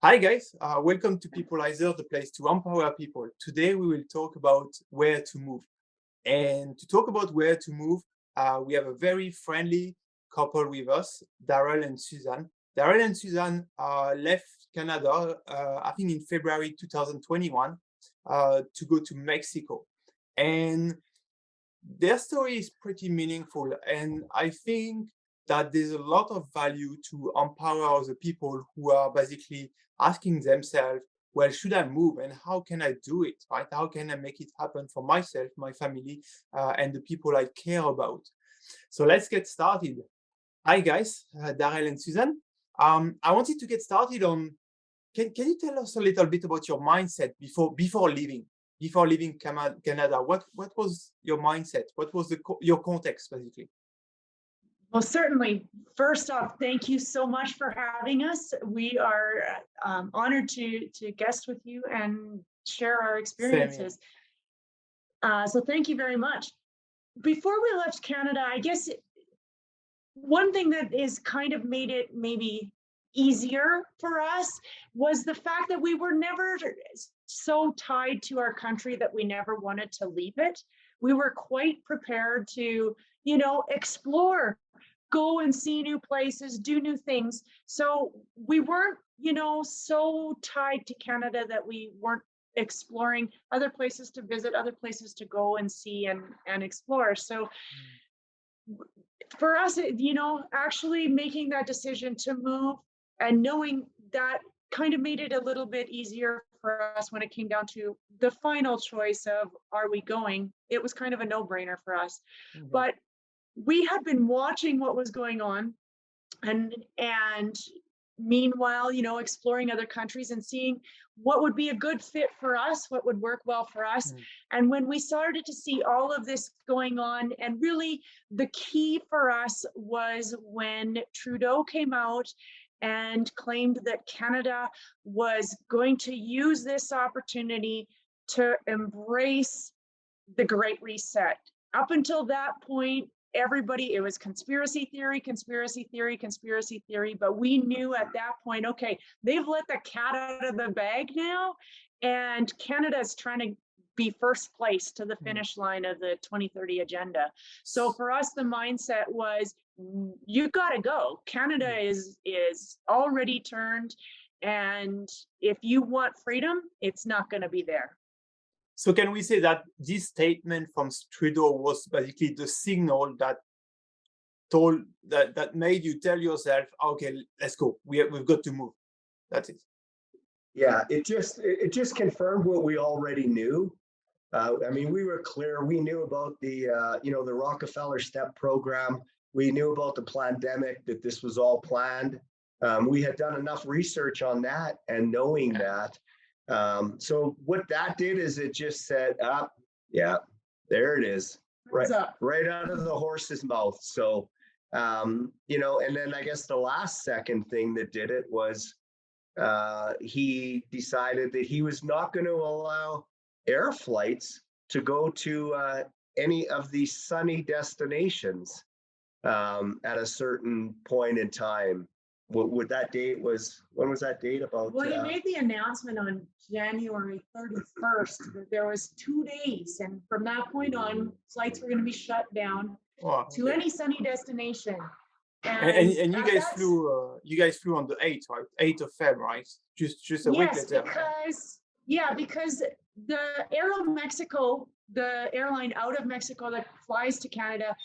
Hi guys, welcome to Peoplelyzer, the place to empower people. Today we will talk about where to move. And to talk about where to move, we have a very friendly couple with us, Darrell and Susan. Darrell and Susan left Canada, I think in February 2021, to go to Mexico. And their story is pretty meaningful. And I think that there's a lot of value to empower the people who are basically asking themselves, well, should I move and how can I do it, right? How can I make it happen for myself, my family, and the people I care about? So let's get started. Hi, guys, Darrell and Susan. I wanted to get started on, can you tell us a little bit about your mindset before leaving? Before leaving Canada, what was your mindset? What was your context, basically? Well, certainly. First off, thank you so much for having us. We are honored to guest with you and share our Same here. experiences. So thank you very much. Before we left Canada, I guess one thing that is kind of made it maybe easier for us was the fact that we were never so tied to our country that we never wanted to leave it. We were quite prepared to, explore, go and see new places, do new things. So we weren't, so tied to Canada that we weren't exploring other places to visit, other places to go and see and explore. So for us, actually making that decision to move and knowing that kind of made it a little bit easier for us when it came down to the final choice of are we going? It was kind of a no-brainer for us. Mhm. But we had been watching what was going on and meanwhile, exploring other countries and seeing what would be a good fit for us, what would work well for us. Mm. And when we started to see all of this going on, and really the key for us was when Trudeau came out and claimed that Canada was going to use this opportunity to embrace the Great Reset. Up until that point, everybody, it was conspiracy theory, conspiracy theory, conspiracy theory. But we knew at that point, okay, they've let the cat out of the bag now, and Canada is trying to be first place to the finish line of the 2030 agenda. So for us, the mindset was, you got to go. Canada is already turned, and if you want freedom, it's not going to be there. So can we say that this statement from Trudeau was basically the signal that made you tell yourself, okay, let's go. We've got to move. That's it. Yeah, it just confirmed what we already knew. I mean, we were clear. We knew about the the Rockefeller STEP program. We knew about the pandemic, that this was all planned. We had done enough research on that, and knowing that. So what that did is it just said, yeah, there it is, right out of the horse's mouth. So, and then I guess the last second thing that did it was he decided that he was not going to allow air flights to go to any of these sunny destinations at a certain point in time. What that date was, when was that date about? Well, he made the announcement on January 31st that there was 2 days, and from that point on, flights were going to be shut down to any sunny destination. And you guys flew on the 8th, right? 8th of Feb, right? Just a week later. Because the Aeromexico, the airline out of Mexico that flies to Canada,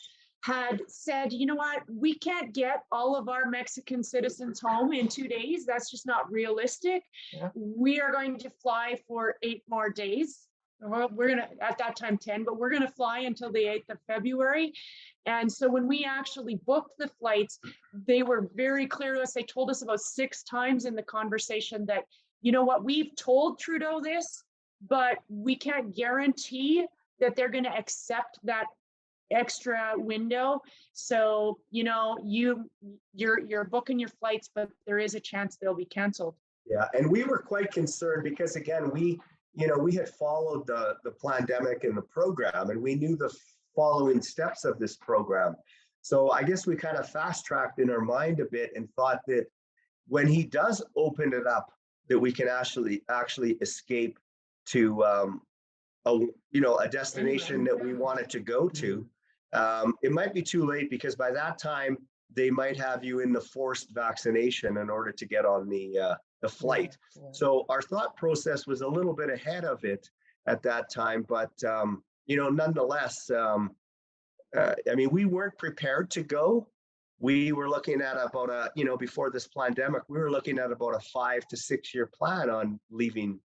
had said, you know what, we can't get all of our Mexican citizens home in 2 days. That's just not realistic. Yeah. We are going to fly for 8 more days. We're going to, at that time, 10, but we're going to fly until the 8th of February. And so when we actually booked the flights, they were very clear to us. They told us about 6 times in the conversation that, you know what, we've told Trudeau this, but we can't guarantee that they're going to accept that extra window. So, you're booking your flights, but there is a chance they'll be canceled. Yeah, and we were quite concerned because, again, we had followed the pandemic and the program, and we knew the following steps of this program. So I guess we kind of fast-tracked in our mind a bit and thought that when he does open it up that we can actually escape to a destination that we wanted to go to. It might be too late because by that time they might have you in the forced vaccination in order to get on the flight. So our thought process was a little bit ahead of it at that time, but nonetheless, I mean, we weren't prepared to go. We were looking at about before this pandemic, we were looking at about a 5 to 6 year plan on leaving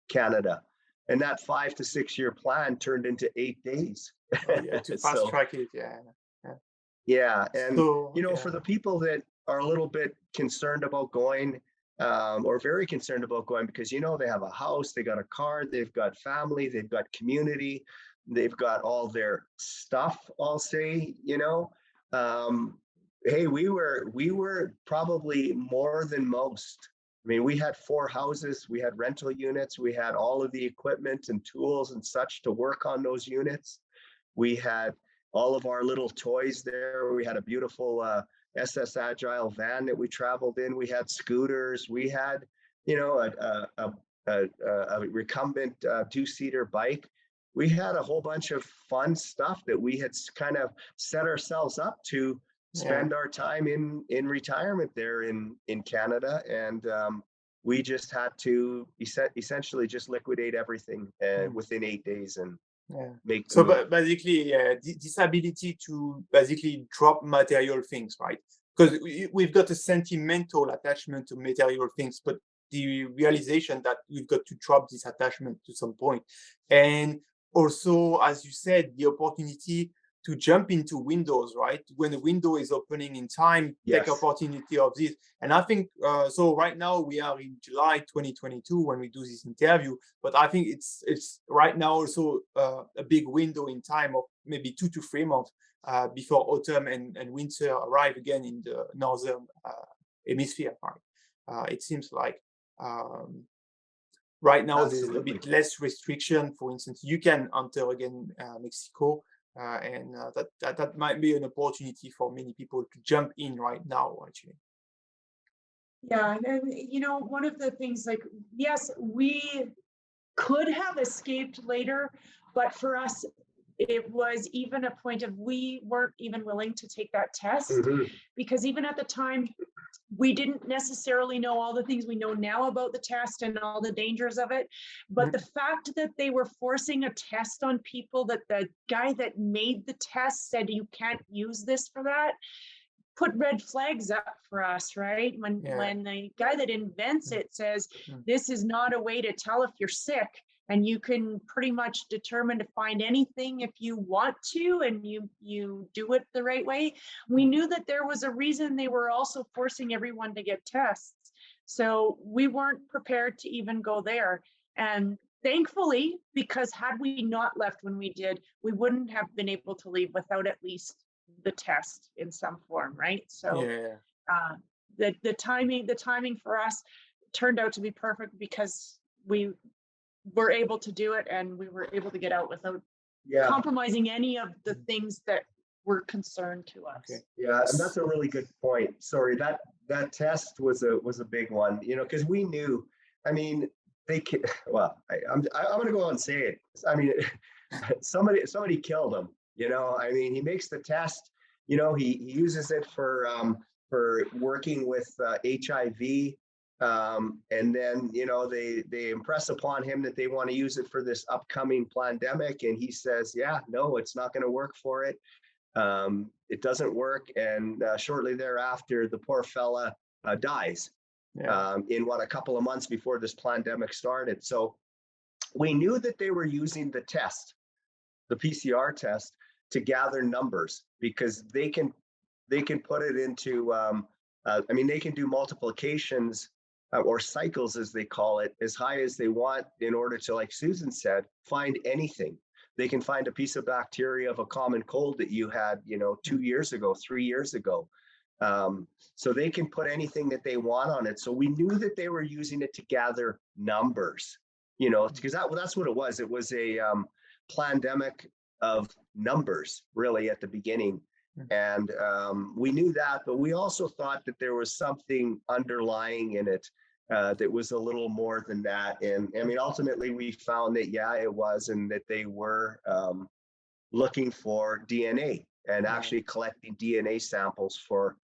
Canada. And that 5 to 6 year plan turned into 8 days. To fast track it, Yeah. And, so, for the people that are a little bit concerned about going, or very concerned about going because, they have a house, they got a car, they've got family, they've got community, they've got all their stuff, I'll say, hey, we were probably more than most. I mean, we had 4 houses, we had rental units, we had all of the equipment and tools and such to work on those units. We had all of our little toys there. We had a beautiful SS Agile van that we traveled in. We had scooters. We had, a recumbent 2-seater bike. We had a whole bunch of fun stuff that we had kind of set ourselves up to spend our time in retirement there in Canada. And we just had to essentially just liquidate everything within 8 days and make so basically this ability to basically drop material things, right? Because we've got a sentimental attachment to material things, but the realization that we've got to drop this attachment to some point. And also, as you said, the opportunity to jump into windows, right? When the window is opening in time, take opportunity of this. And I think, so right now we are in July 2022 when we do this interview, but I think it's right now also a big window in time of maybe 2 to 3 months before autumn and winter arrive again in the northern hemisphere, right? It seems like right now there's a bit less restriction. For instance, you can enter again Mexico, and that might be an opportunity for many people to jump in right now, actually. Yeah, and one of the things, like, yes, we could have escaped later, but for us, it was even a point of we weren't even willing to take that test because even at the time, we didn't necessarily know all the things we know now about the test and all the dangers of it. But the fact that they were forcing a test on people, that the guy that made the test said you can't use this for that, put red flags up for us, right? When the guy that invents it says this is not a way to tell if you're sick, and you can pretty much determine to find anything if you want to, and you do it the right way. We knew that there was a reason they were also forcing everyone to get tests. So we weren't prepared to even go there. And thankfully, because had we not left when we did, we wouldn't have been able to leave without at least the test in some form, right? So the timing for us turned out to be perfect because we were able to do it and we were able to get out without compromising any of the things that were concerned to us. Yeah, and that's a really good point. Sorry, that test was a big one, because we knew. I mean, they well, I'm going to go out and say it. I mean, somebody killed him. I mean, he makes the test. He uses it for working with HIV. And then, they impress upon him that they want to use it for this upcoming pandemic. And he says, no, it's not going to work for it. It doesn't work. And shortly thereafter, the poor fella dies in a couple of months before this pandemic started. So we knew that they were using the test, the PCR test, to gather numbers because they can put it into, they can do multiplications or cycles, as they call it, as high as they want in order to, like Susan said, find anything. They can find a piece of bacteria of a common cold that you had, 2 years ago, 3 years ago. So they can put anything that they want on it. So we knew that they were using it to gather numbers, because that's what it was. It was a pandemic of numbers, really, at the beginning. And we knew that, but we also thought that there was something underlying in it that was a little more than that. And I mean, ultimately, we found that, yeah, it was, and that they were looking for DNA and actually collecting DNA samples for,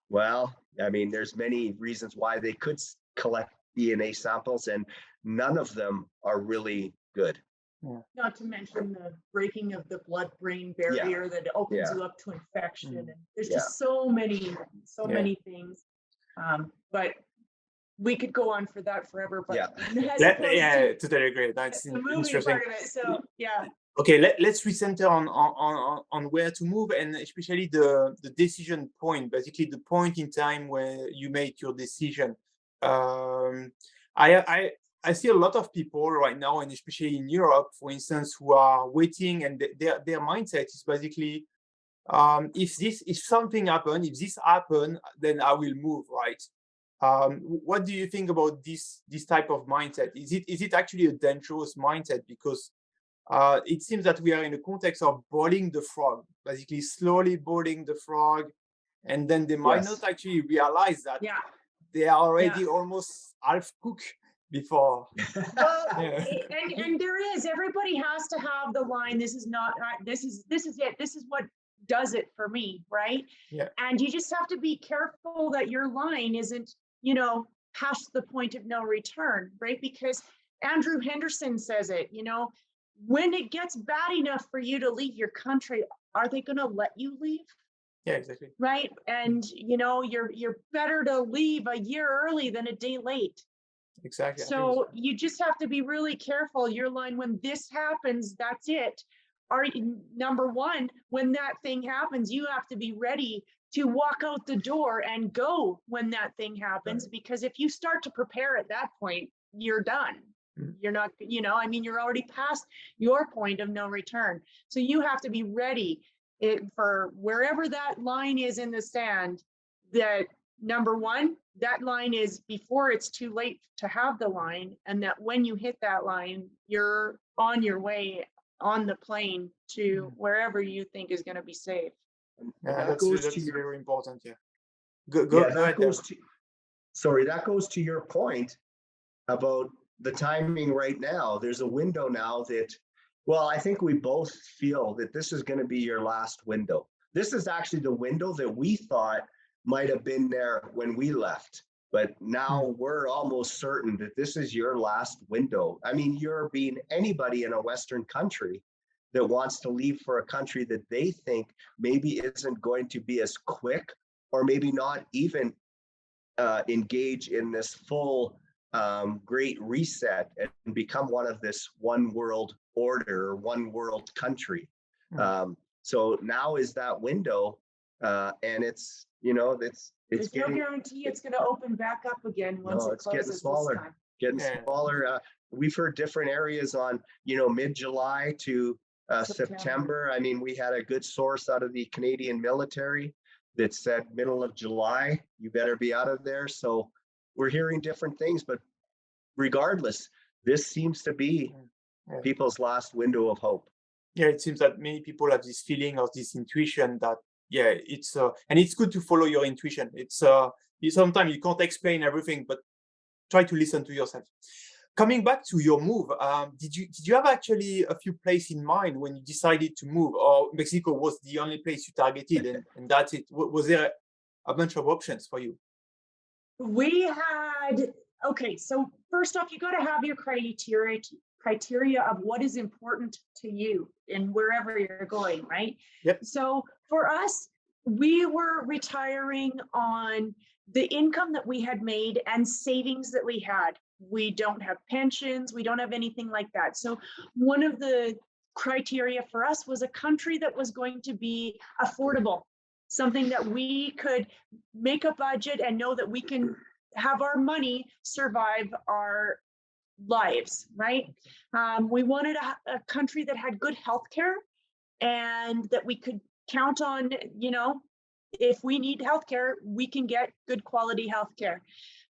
well, I mean, there's many reasons why they could collect DNA samples, and none of them are really good. Not to mention the breaking of the blood-brain barrier that opens you up to infection. And there's just so many things. But we could go on for that forever. But totally agree. That's the movie interesting. part of it. So Okay, let's recenter on where to move, and especially the decision point, basically the point in time where you make your decision. I see a lot of people right now, and especially in Europe, for instance, who are waiting, and their mindset is basically, if something happen, if this happen, then I will move, right? What do you think about this type of mindset? Is it actually a dangerous mindset? Because it seems that we are in a context of boiling the frog, basically slowly boiling the frog, and then they might not actually realize that they are already almost half cooked before. Well, and there is, everybody has to have the line, this is not, this is it, this is what does it for me, right? And you just have to be careful that your line isn't, past the point of no return, right? Because Andrew Henderson says it, when it gets bad enough for you to leave your country, are they going to let you leave? Yeah, exactly. Right. And you're better to leave a year early than a day late. Exactly. So you just have to be really careful. Your line, when this happens, that's it. Number one, when that thing happens, you have to be ready to walk out the door and go when that thing happens. Because if you start to prepare at that point, you're done. You're not, you're already past your point of no return. So you have to be ready for wherever that line is in the sand, that number one, that line is before it's too late to have the line, and that when you hit that line, you're on your way on the plane to wherever you think is going to be safe. That's very important. Go that ahead. That goes to your point about the timing right now. There's a window now that, well, I think we both feel that this is going to be your last window. This is actually the window that we thought might have been there when we left, but now we're almost certain that this is your last window. I mean, you're being anybody in a Western country that wants to leave for a country that they think maybe isn't going to be as quick, or maybe not even engage in this full great reset and become one of this one world order, one world country. So now is that window, and it's there's no guarantee it's going to open back up again once it closes. Getting smaller. Smaller. We've heard different areas on mid-July to September. I mean, we had a good source out of the Canadian military that said middle of July, you better be out of there. So we're hearing different things, but regardless, this seems to be people's last window of hope. Yeah, it seems that many people have this feeling or this intuition that, it's and it's good to follow your intuition. It's sometimes you can't explain everything, but try to listen to yourself. Coming back to your move, did you have actually a few places in mind when you decided to move, or Mexico was the only place you targeted, and that's it? Was there a bunch of options for you? We had, so first off, you got to have your criteria of what is important to you and wherever you're going, right? Yep. So for us, we were retiring on the income that we had made and savings that we had. We don't have pensions, we don't have anything like that. So one of the criteria for us was a country that was going to be affordable, something that we could make a budget and know that we can have our money survive our lives, right? We wanted a country that had good healthcare and that we could count on, if we need healthcare, we can get good quality healthcare.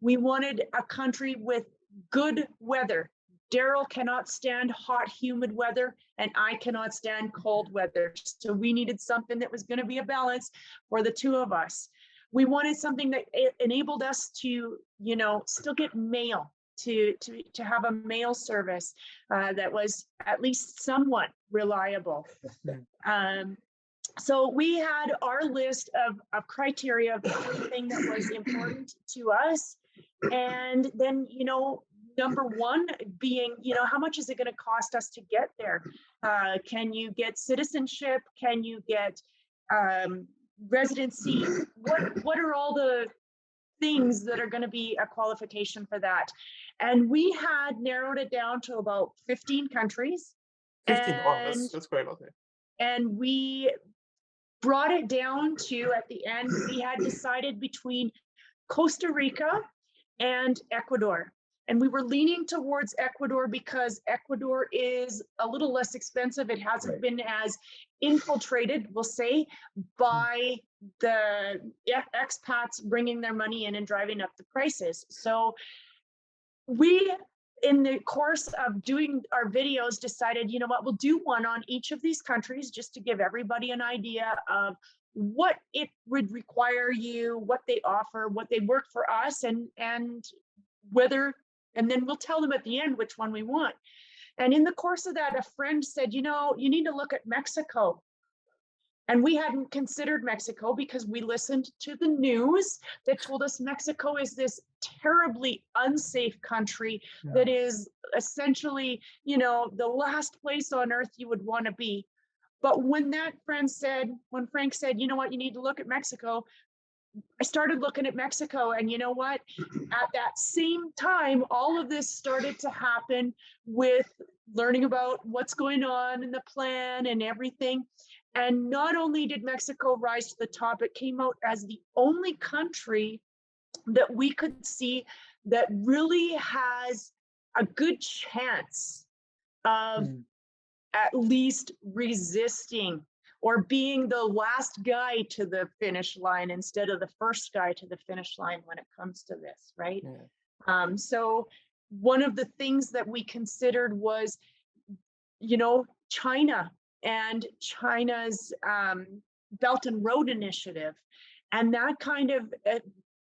We wanted a country with good weather. Darrell cannot stand hot, humid weather, and I cannot stand cold weather. So we needed something that was going to be a balance for the two of us. we wanted something that enabled us to, you know, still get mail, to have a mail service that was at least somewhat reliable. So we had our list of criteria of everything that was important to us. And then, you know, number one being, you know, how much is it going to cost us to get there? Can you get citizenship? Can you get residency? What are all the things that are going to be a qualification for that? And we had narrowed it down to about 15 countries. 15. Oh, that's quite a lot. And we brought it down to, at the end, we had decided between Costa Rica and Ecuador. And we were leaning towards Ecuador because Ecuador is a little less expensive. It hasn't been as infiltrated, we'll say, by the expats bringing their money in and driving up the prices. So we, in the course of doing our videos, decided, you know what, we'll do one on each of these countries just to give everybody an idea of what it would require you, what they offer, what they work for us, and whether, and then we'll tell them at the end which one we want. And in the course of that, a friend said, you know, you need to look at Mexico. And we hadn't considered Mexico because we listened to the news that told us Mexico is this terribly unsafe country that is essentially, you know, the last place on earth you would want to be. But when Frank said, you know what, you need to look at Mexico, I started looking at Mexico. And you know what, at that same time, all of this started to happen with learning about what's going on in the plan and everything. And not only did Mexico rise to the top, it came out as the only country that we could see that really has a good chance of at least resisting or being the last guy to the finish line instead of the first guy to the finish line when it comes to this, right? So one of the things that we considered was, you know, China and China's Belt and Road Initiative. And that kind of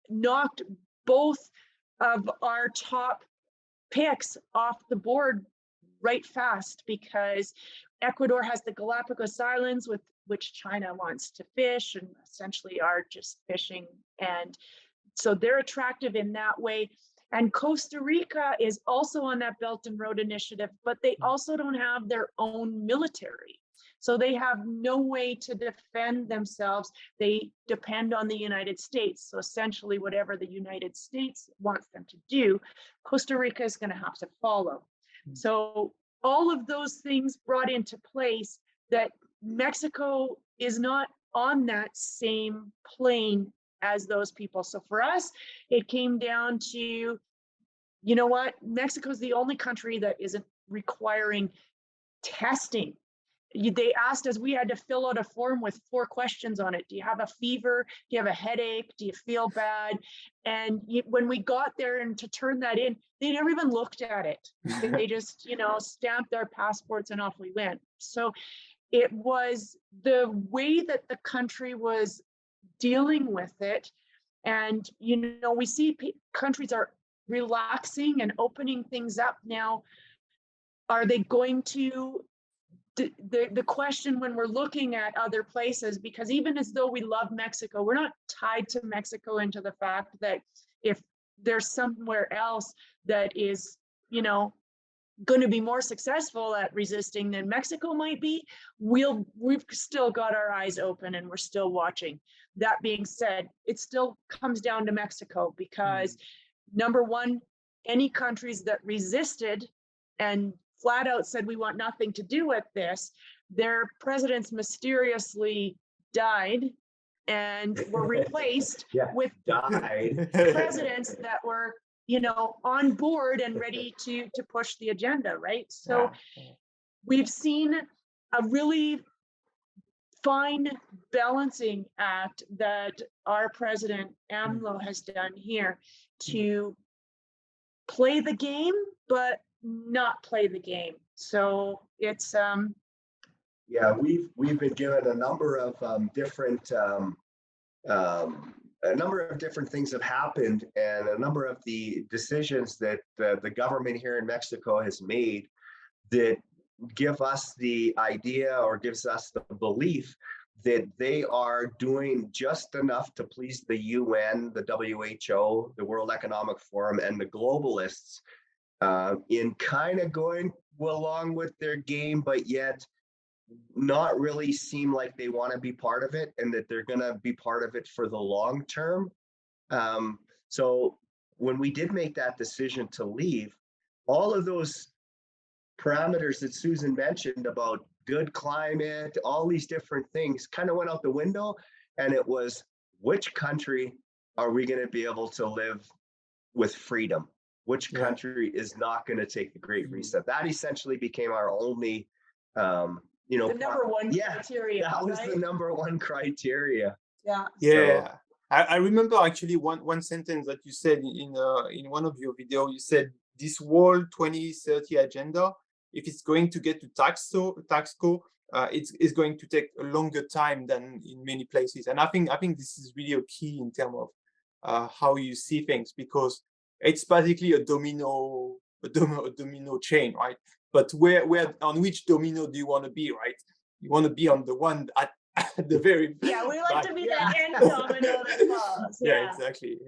knocked both of our top picks off the board right fast, because Ecuador has the Galapagos Islands, with which China wants to fish and essentially are just fishing. And so they're attractive in that way. And Costa Rica is also on that Belt and Road Initiative, but they also don't have their own military. So they have no way to defend themselves. They depend on the United States. So essentially, whatever the United States wants them to do, Costa Rica is going to have to follow. So all of those things brought into place that Mexico is not on that same plane as those people. So for us, it came down to, you know what, Mexico is the only country that isn't requiring testing. They asked us, we had to fill out a form with 4 questions on it. Do you have a fever? Do you have a headache? Do you feel bad? And when we got there and to turn that in, they never even looked at it. They just, you know, stamped their passports and off we went. So it was the way that the country was dealing with it. And, you know, we see countries are relaxing and opening things up now. Are they going to, the question when we're looking at other places, because even as though we love Mexico, we're not tied to Mexico into the fact that if there's somewhere else that is, you know, going to be more successful at resisting than Mexico might be, we've still got our eyes open and we're still watching. That being said, it still comes down to Mexico, because number one, any countries that resisted and flat out said we want nothing to do with this, their presidents mysteriously died and were replaced with presidents that were, you know, on board and ready to push the agenda, right? So we've seen a really fine balancing act that our president AMLO has done here to play the game, but not play the game. So it's yeah, we've been given a number of different a number of different things have happened, and a number of the decisions that the government here in Mexico has made that give us the idea or gives us the belief that they are doing just enough to please the UN, the WHO, the World Economic Forum, and the globalists in kind of going along with their game, but yet not really seem like they want to be part of it, and that they're going to be part of it for the long term. So when we did make that decision to leave, all of those parameters that Susan mentioned about good climate, all these different things kind of went out the window. And it was, which country are we going to be able to live with freedom? Which country is not going to take the Great Reset? That essentially became our only, you know, the number one criteria. That was the number one criteria. Yeah. Yeah. So, I remember actually one sentence that you said in one of your videos. You said this World 2030 agenda, if it's going to get to taxco, it's going to take a longer time than in many places. And I think this is really a key in terms of how you see things, because it's basically a domino chain, right? But where on which domino do you want to be, right? You want to be on the one at the very we like back. to be the end domino that falls. Yeah, exactly.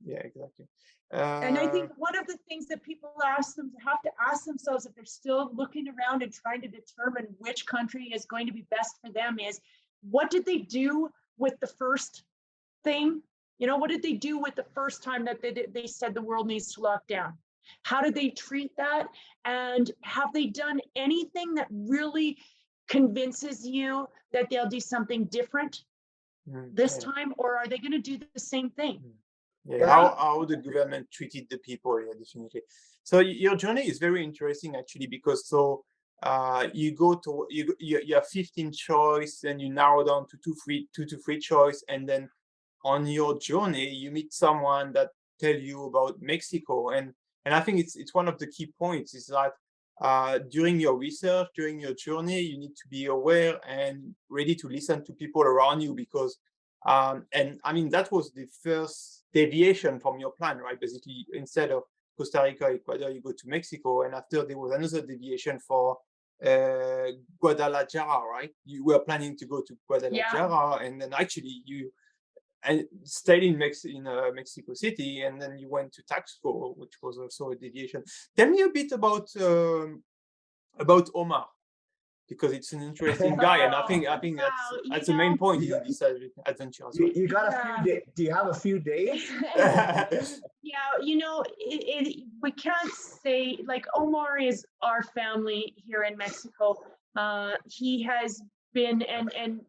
Yeah, exactly. And I think one of the things that people have to ask themselves if they're still looking around and trying to determine which country is going to be best for them is, what did they do with the first thing? You know, what did they do with the first time that they said the world needs to lock down? How did they treat that? And have they done anything that really convinces you that they'll do something different this time? Or are they going to do the same thing? Yeah, how the government treated the people, yeah, definitely. So your journey is very interesting actually, because you go to you have 15 choice, and you narrow down to two to three choice, and then on your journey you meet someone that tell you about Mexico, and I think it's one of the key points is that during your research, during your journey, you need to be aware and ready to listen to people around you, because and I mean that was the first deviation from your plan, right? Basically, instead of Costa Rica, Ecuador, you go to Mexico, and after there was another deviation for Guadalajara, right? You were planning to go to Guadalajara, and then actually you stayed in Mexico City, and then you went to Taxco, which was also a deviation. Tell me a bit about Omar, because it's an interesting guy, and I think that's the main point in this adventure as well. You got a few days? Do you have a few days? Yeah, you know, we can't say, like, Omar is our family here in Mexico. He has been, and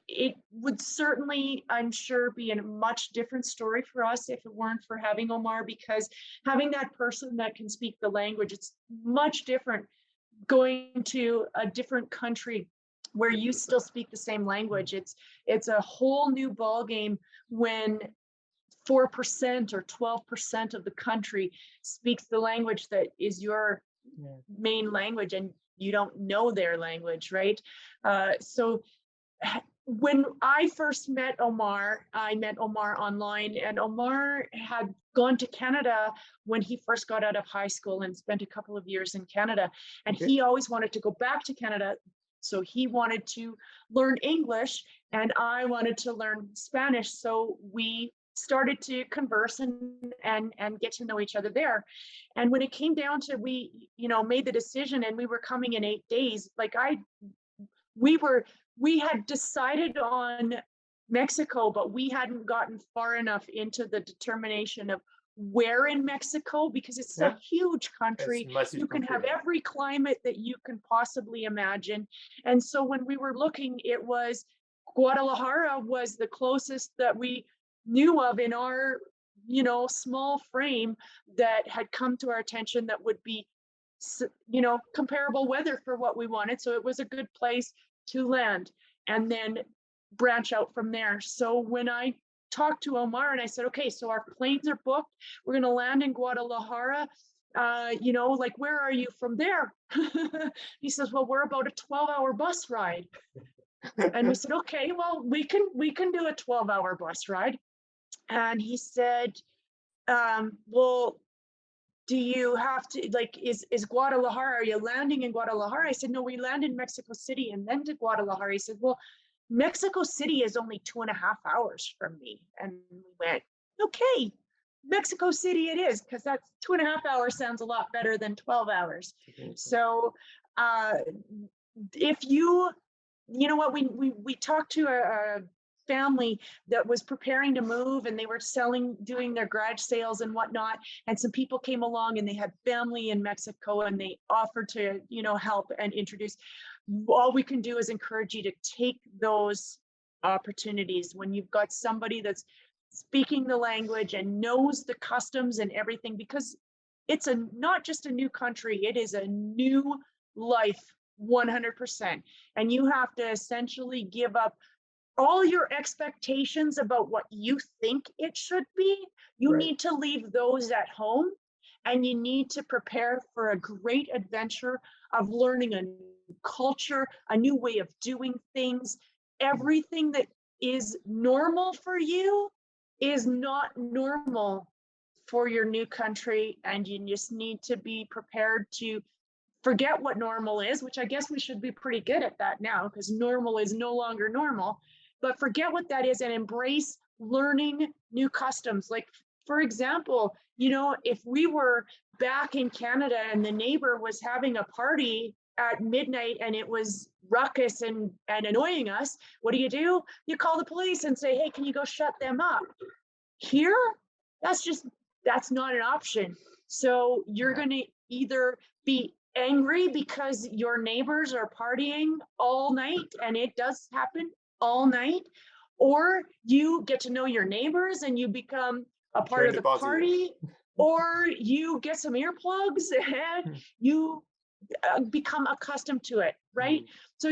it would certainly, I'm sure, be a much different story for us if it weren't for having Omar, because having that person that can speak the language, it's much different going to a different country where you still speak the same language. It's a whole new ballgame when 4% or 12% of the country speaks the language that is your main language, and you don't know their language, right? So when I first met Omar, I met Omar online, and Omar had gone to Canada when he first got out of high school and spent a couple of years in Canada. And he always wanted to go back to Canada. So he wanted to learn English, and I wanted to learn Spanish. So we started to converse and get to know each other there. And when it came down to, we, made the decision, and we were coming in 8 days, like we had decided on Mexico, but we hadn't gotten far enough into the determination of where in Mexico, because it's a huge country. You can have every climate that you can possibly imagine. And so when we were looking, it was Guadalajara was the closest that we knew of in our, small frame that had come to our attention that would be, comparable weather for what we wanted. So it was a good place to land and then branch out from there. So when I talked to Omar and I said, okay, so our planes are booked, we're going to land in Guadalajara, like, where are you from there? He says, well, we're about a 12-hour bus ride. And we said, okay, well, we can do a 12-hour bus ride. And he said, well, do you have to, like, is Guadalajara, are you landing in Guadalajara? I said, no, we land in Mexico City and then to Guadalajara. He said, well, Mexico City is only 2.5 hours from me. And we went, okay, Mexico City it is, because that's 2.5 hours sounds a lot better than 12 hours. So if you know what, we talked to a family that was preparing to move, and they were doing their garage sales and whatnot, and some people came along and they had family in Mexico, and they offered to, help and introduce. All we can do is encourage you to take those opportunities when you've got somebody that's speaking the language and knows the customs and everything, because it's not just a new country, it is a new life 100%. And you have to essentially give up all your expectations about what you think it should be. You Right. need to leave those at home, and you need to prepare for a great adventure of learning a new culture, a new way of doing things. Everything that is normal for you is not normal for your new country, and you just need to be prepared to forget what normal is, which I guess we should be pretty good at that now, because normal is no longer normal. But forget what that is and embrace learning new customs. Like, for example, if we were back in Canada and the neighbor was having a party at midnight and it was ruckus and annoying us, what do? You call the police and say, hey, can you go shut them up? Here, that's not an option. So you're going to either be angry because your neighbors are partying all night, and it does happen all night, or you get to know your neighbors and you become a part of the party, or you get some earplugs and you become accustomed to it, right? So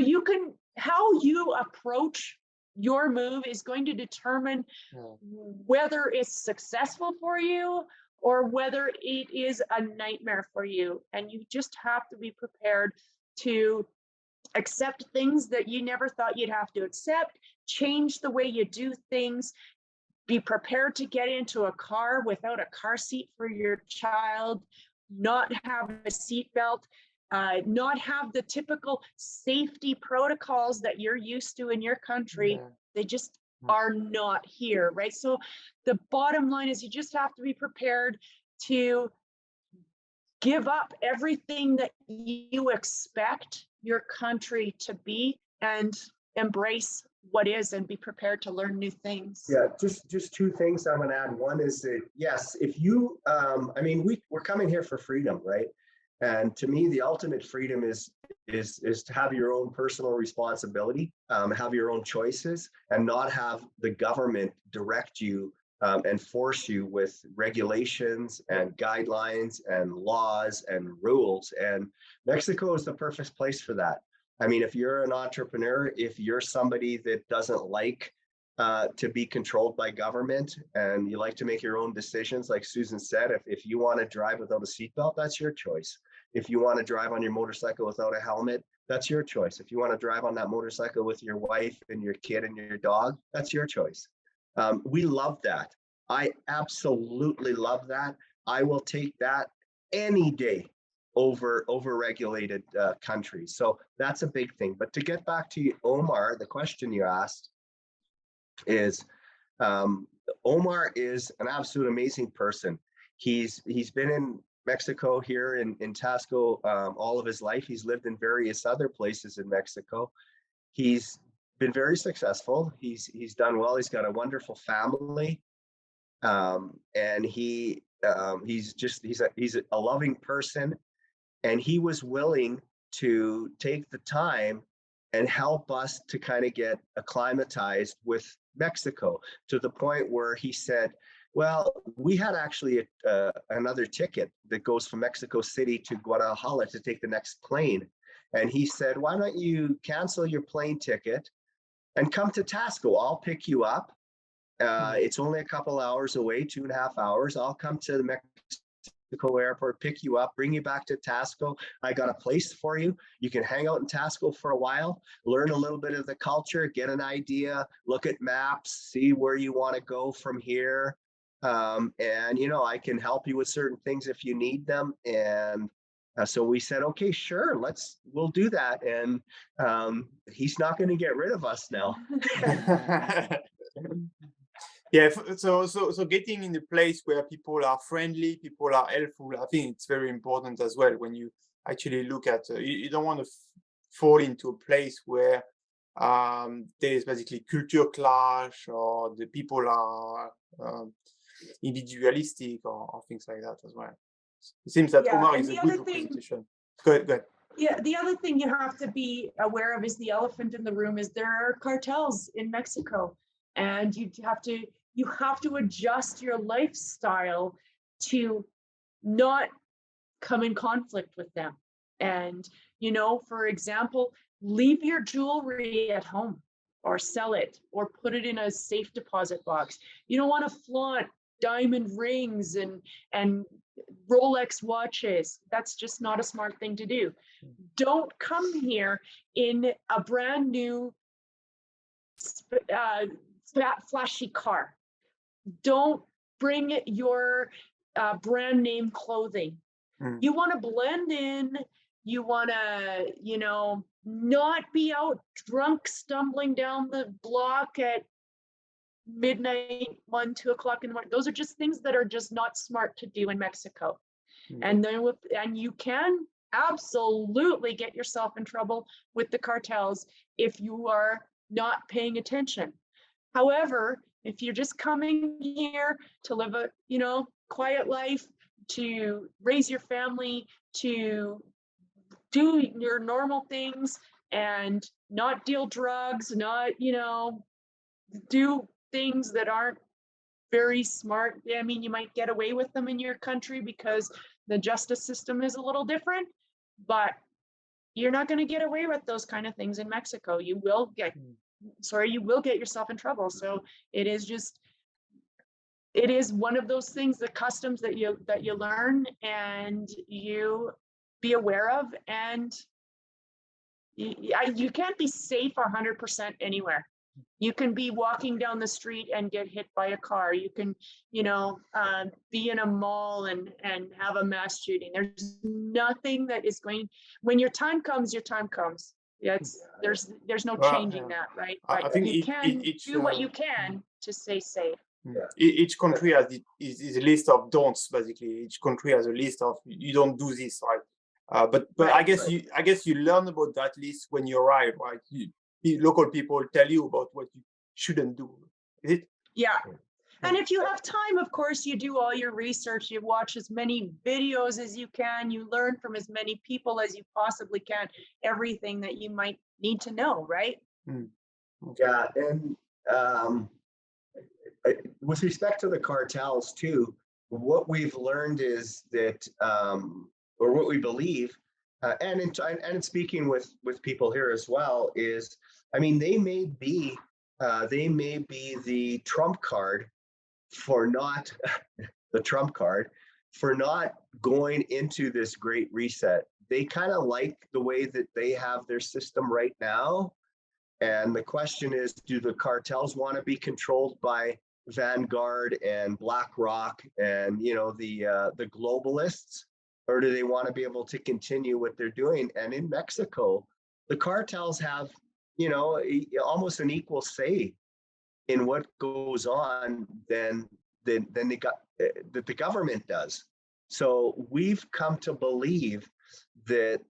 how you approach your move is going to determine whether it's successful for you or whether it is a nightmare for you. And you just have to be prepared to accept things that you never thought you'd have to accept, change the way you do things, be prepared to get into a car without a car seat for your child, not have a seatbelt, not have the typical safety protocols that you're used to in your country. Yeah. They just are not here, right? So the bottom line is you just have to be prepared to give up everything that you expect your country to be and embrace what is, and be prepared to learn new things. Yeah, just two things I'm going to add. One is that, yes, if you, we're coming here for freedom, right? And to me, the ultimate freedom is to have your own personal responsibility, have your own choices, and not have the government direct you and force you with regulations and guidelines and laws and rules. And Mexico is the perfect place for that. I mean, if you're an entrepreneur, if you're somebody that doesn't like to be controlled by government and you like to make your own decisions, like Susan said, if you want to drive without a seatbelt, that's your choice. If you want to drive on your motorcycle without a helmet, that's your choice. If you want to drive on that motorcycle with your wife and your kid and your dog, that's your choice. We love that. I absolutely love that. I will take that any day over regulated countries. So that's a big thing. But to get back to you, Omar, the question you asked is, Omar is an absolute amazing person. He's been in Mexico here in Tasco all of his life. He's lived in various other places in Mexico. He's been very successful. He's done well. He's got a wonderful family, and he's a loving person. And he was willing to take the time and help us to kind of get acclimatized with Mexico, to the point where he said, well, we had actually another ticket that goes from Mexico City to Guadalajara to take the next plane. And he said, why don't you cancel your plane ticket and come to Tasco? I'll pick you up. It's only a couple hours away, 2.5 hours. I'll come to Mexico airport, pick you up, bring you back to Tasco. I got a place for you. You can hang out in Tasco for a while, learn a little bit of the culture, get an idea, look at maps, see where you want to go from here. And, you know, I can help you with certain things if you need them. And so we said, okay, sure, we'll do that. And he's not going to get rid of us now. Yeah, so getting in a place where people are friendly, people are helpful, I think it's very important as well. When you actually look at, you don't want to fall into a place where there's basically culture clash, or the people are individualistic, or things like that as well. It seems that Yeah, Omar and is a the good other thing, representation. Go ahead. yeah, the other thing you have to be aware of is the elephant in the room is there are cartels in Mexico, and you have to adjust your lifestyle to not come in conflict with them. And, you know, for example, leave your jewelry at home or sell it or put it in a safe deposit box. You don't want to flaunt diamond rings and Rolex watches. That's just not a smart thing to do. Don't come here in a brand new flashy car. Don't bring your brand name clothing. You want to blend in. You want to, you know, not be out drunk, stumbling down the block at midnight, 1, 2 o'clock in the morning. Those are just things that are just not smart to do in Mexico. And then and you can absolutely get yourself in trouble with the cartels if you are not paying attention. However, if you're just coming here to live a, you know, quiet life, to raise your family, to do your normal things and not deal drugs, not, you know, do things that aren't very smart. I mean, you might get away with them in your country because the justice system is a little different, but you're not going to get away with those kind of things in Mexico. You will get yourself in trouble. So it is one of those things, the customs that you learn and you be aware of, and you can't be safe 100% anywhere. You can be walking down the street and get hit by a car. You can, you know, be in a mall and have a mass shooting. There's nothing that is going. When your time comes, your time comes. Yeah, there's no changing that, right? But I think you can do what you can to stay safe. Each country has is a list of don'ts. Basically, each country has a list of you don't do this, right? But I guess you learn about that list when you arrive, right? Local people tell you about what you shouldn't do. Is it? Yeah. And if you have time, of course, you do all your research. You watch as many videos as you can. You learn from as many people as you possibly can, everything that you might need to know, right? Yeah. And with respect to the cartels too, what we've learned is that, or what we believe, and in speaking with people here as well, is, I mean, they may be the trump card for not going into this great reset. They kind of like the way that they have their system right now. And the question is, do the cartels want to be controlled by Vanguard and BlackRock and, you know, the globalists, or do they want to be able to continue what they're doing? And in Mexico, the cartels have, you know, almost an equal say in what goes on than the government does. So we've come to believe that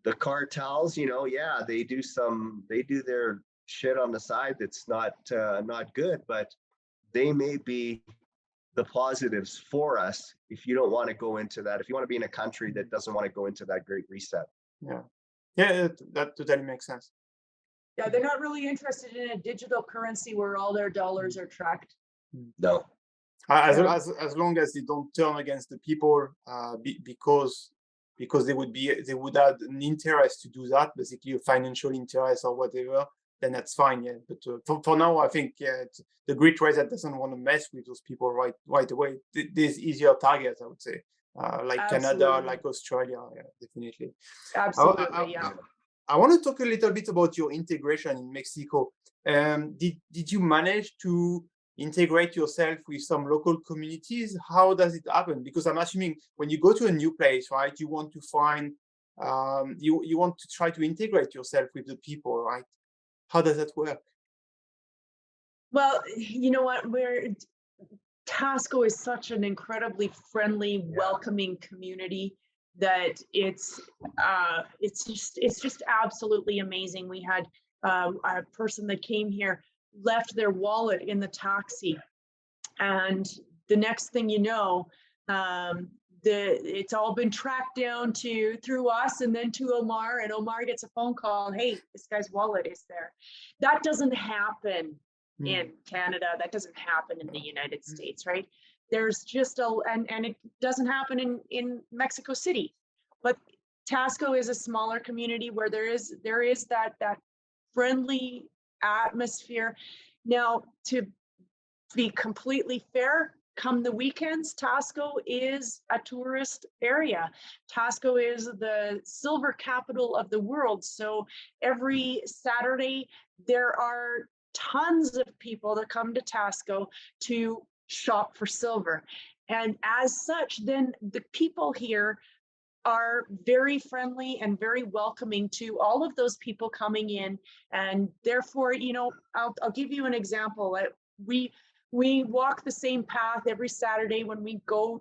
the cartels, you know, yeah, they do their shit on the side that's not good, but they may be the positives for us if you don't want to go into that, if you want to be in a country that doesn't want to go into that great reset. Yeah, that totally makes sense. Yeah, they're not really interested in a digital currency where all their dollars are tracked. No. As long as they don't turn against the people, because they would have an interest to do that, basically a financial interest or whatever, then that's fine. Yeah, but for now, I think the great reset doesn't want to mess with those people right away. There's easier targets, I would say. like Canada, Absolutely. like Australia. Yeah, definitely. Absolutely, yeah. I want to talk a little bit about your integration in Mexico. Did you manage to integrate yourself with some local communities? How does it happen? Because I'm assuming when you go to a new place, right, you want to find, you want to try to integrate yourself with the people, right? How does that work? Well, you know what? Tasco is such an incredibly friendly, welcoming community that it's just absolutely amazing. We had a person that came here left their wallet in the taxi, and the next thing you know, um, it's all been tracked down to through us and then to Omar, and Omar gets a phone call. Hey, this guy's wallet is there. That doesn't happen in Canada. That doesn't happen in the United States, right? There's just and it doesn't happen in Mexico City, but Tasco is a smaller community where there is that friendly atmosphere. Now, to be completely fair, come the weekends, Tasco is a tourist area. Tasco is the silver capital of the world. So every Saturday, there are tons of people that come to Tasco to shop for silver. And as such, then the people here are very friendly and very welcoming to all of those people coming in. And therefore, I'll give you an example. We walk the same path every Saturday when we go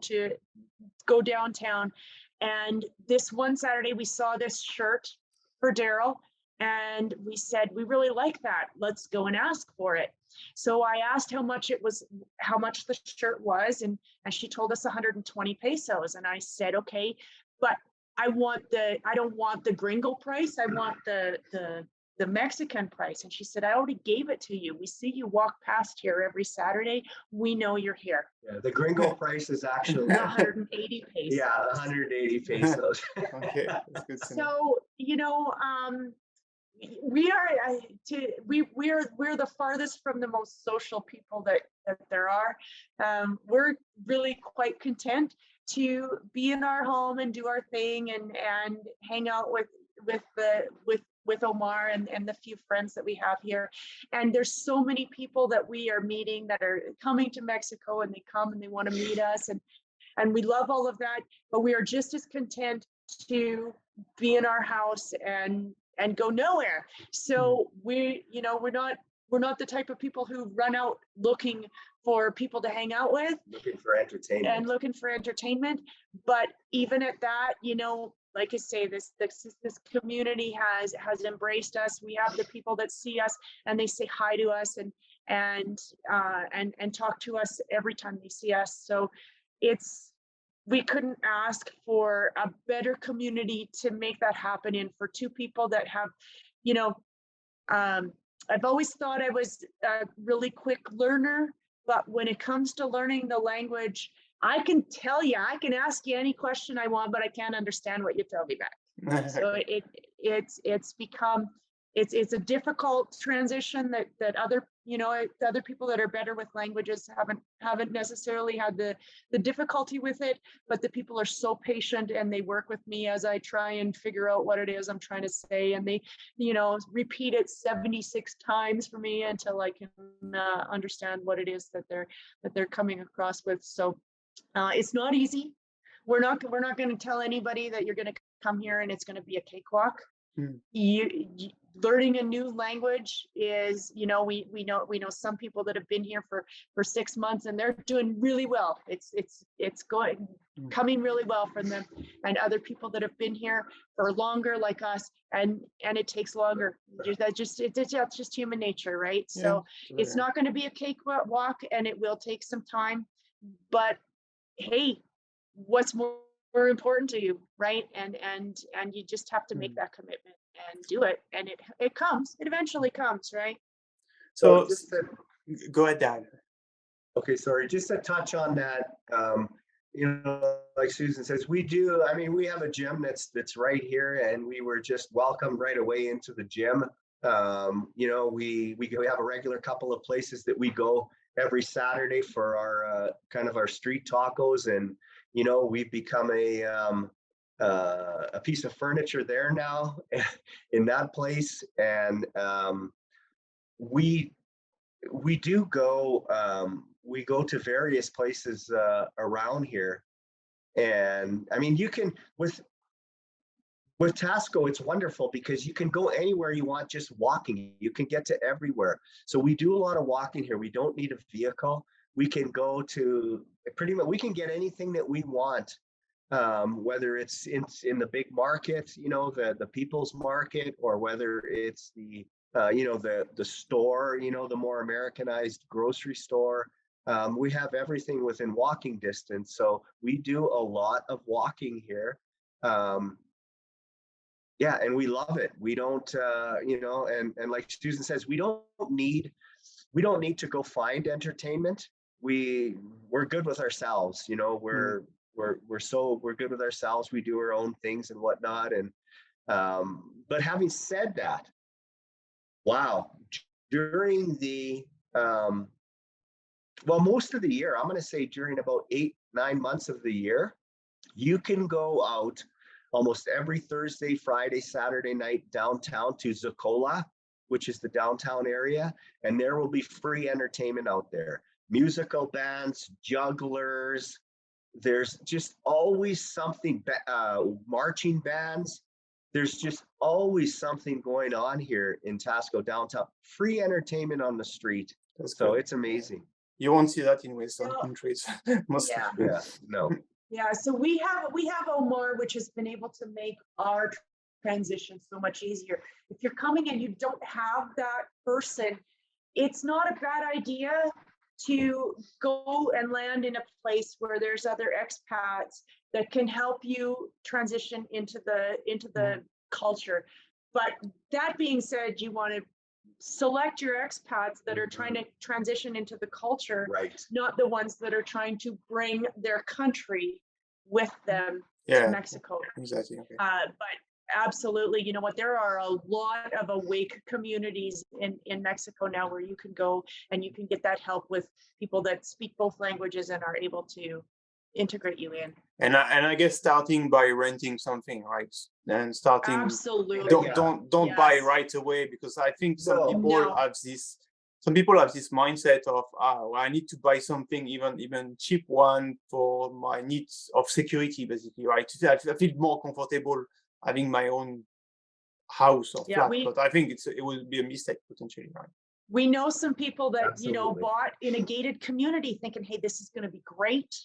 downtown. And this one Saturday, we saw this shirt for Darrell, and we said, we really like that. Let's go and ask for it. So I asked how much the shirt was, and she told us 120 pesos. And I said, okay, but I don't want the gringo price. I want the Mexican price. And she said, I already gave it to you. We see you walk past here every Saturday. We know you're here. Yeah, the gringo price is actually 180 pesos. Yeah, 180 pesos. Okay, that's good to know. So, we're the farthest from the most social people that there are. We're really quite content to be in our home and do our thing and hang out with Omar and the few friends that we have here. And there's so many people that we are meeting that are coming to Mexico, and they come and they want to meet us, and we love all of that, but we are just as content to be in our house and go nowhere. So we're not the type of people who run out looking for people to hang out with, looking for entertainment. But even at that, like I say, this community has embraced us. We have the people that see us and they say hi to us and talk to us every time they see us. So we couldn't ask for a better community to make that happen in, for two people that have, I've always thought I was a really quick learner, but when it comes to learning the language, I can ask you any question I want, but I can't understand what you tell me back. So it's a difficult transition that other people that are better with languages haven't necessarily had the difficulty with it, but the people are so patient and they work with me as I try and figure out what it is I'm trying to say, and they repeat it 76 times for me until I can understand what it is that they're coming across with. So it's not easy. We're not going to tell anybody that you're going to come here and it's going to be a cakewalk. Learning a new language is, we know some people that have been here for 6 months and they're doing really well. It's coming really well for them, and other people that have been here for longer, like us, and it takes longer. That's just human nature, right? Yeah, so it's not going to be a cakewalk, and it will take some time. But hey, what's more important to you, right? And you just have to make that commitment and do it, and it eventually comes, right? So go ahead, Dad. Okay, sorry, just to touch on that, like Susan says, we have a gym that's right here, and we were just welcomed right away into the gym. We have a regular couple of places that we go every Saturday for our kind of our street tacos, and You know, we've become a piece of furniture there now in that place, and we we do go we go to various places around here, and I mean, you can with Tasco, it's wonderful because you can go anywhere you want just walking. You can get to everywhere. So we do a lot of walking here. We don't need a vehicle. We can go to pretty much, we can get anything that we want, whether it's in the big market, you know, the People's Market, or whether it's you know, the store, you know, the more Americanized grocery store. We have everything within walking distance. So we do a lot of walking here. Yeah, and we love it. We don't, you know, and like Susan says, we don't need to go find entertainment. We're good with ourselves, you know. We're good with ourselves. We do our own things and whatnot. And but having said that, wow, during the well, most of the year, I'm going to say during about 8-9 months of the year, you can go out almost every Thursday, Friday, Saturday night downtown to Zacola, which is the downtown area, and there will be free entertainment out there. Musical bands, jugglers, there's just always something, marching bands. There's just always something going on here in Tasco downtown. Free entertainment on the street. That's So good. it's amazing. You won't see that in Western Yeah. countries. Most Yeah. Yeah, no. Yeah, so we have Omar, which has been able to make our transition so much easier. If you're coming and you don't have that person, it's not a bad idea to go and land in a place where there's other expats that can help you transition into the culture. But that being said, you want to select your expats that are trying to transition into the culture, Right. not the ones that are trying to bring their country with them Yeah, to Mexico. exactly. Okay. But absolutely, you know what, there are a lot of awake communities in Mexico now where you can go and you can get that help with people that speak both languages and are able to integrate you in. And I guess starting by renting something, right? And starting, Absolutely. don't buy Yes. right away, because I think some No. people No. have this mindset of, well, I need to buy something, even cheap one, for my needs of security, basically, right? I feel more comfortable having my own house or Yeah, flat, but I think it will be a mistake potentially, right? we know some people that, you know, Absolutely. bought in a gated community thinking, hey, this is going to be great.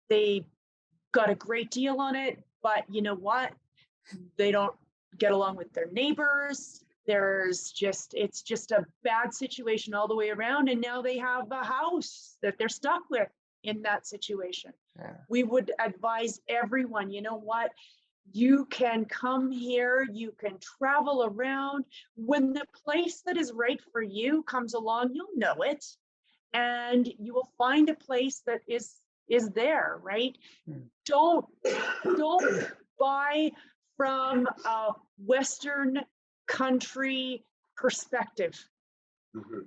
They got a great deal on it, but you know what? They don't get along with their neighbors. It's just a bad situation all the way around. And now they have a house that they're stuck with in that situation. Yeah. We would advise everyone, you know what? You can come here, you can travel around. When the place that is right for you comes along, you'll know it. And you will find a place that is there, right? Don't buy from a Western country perspective,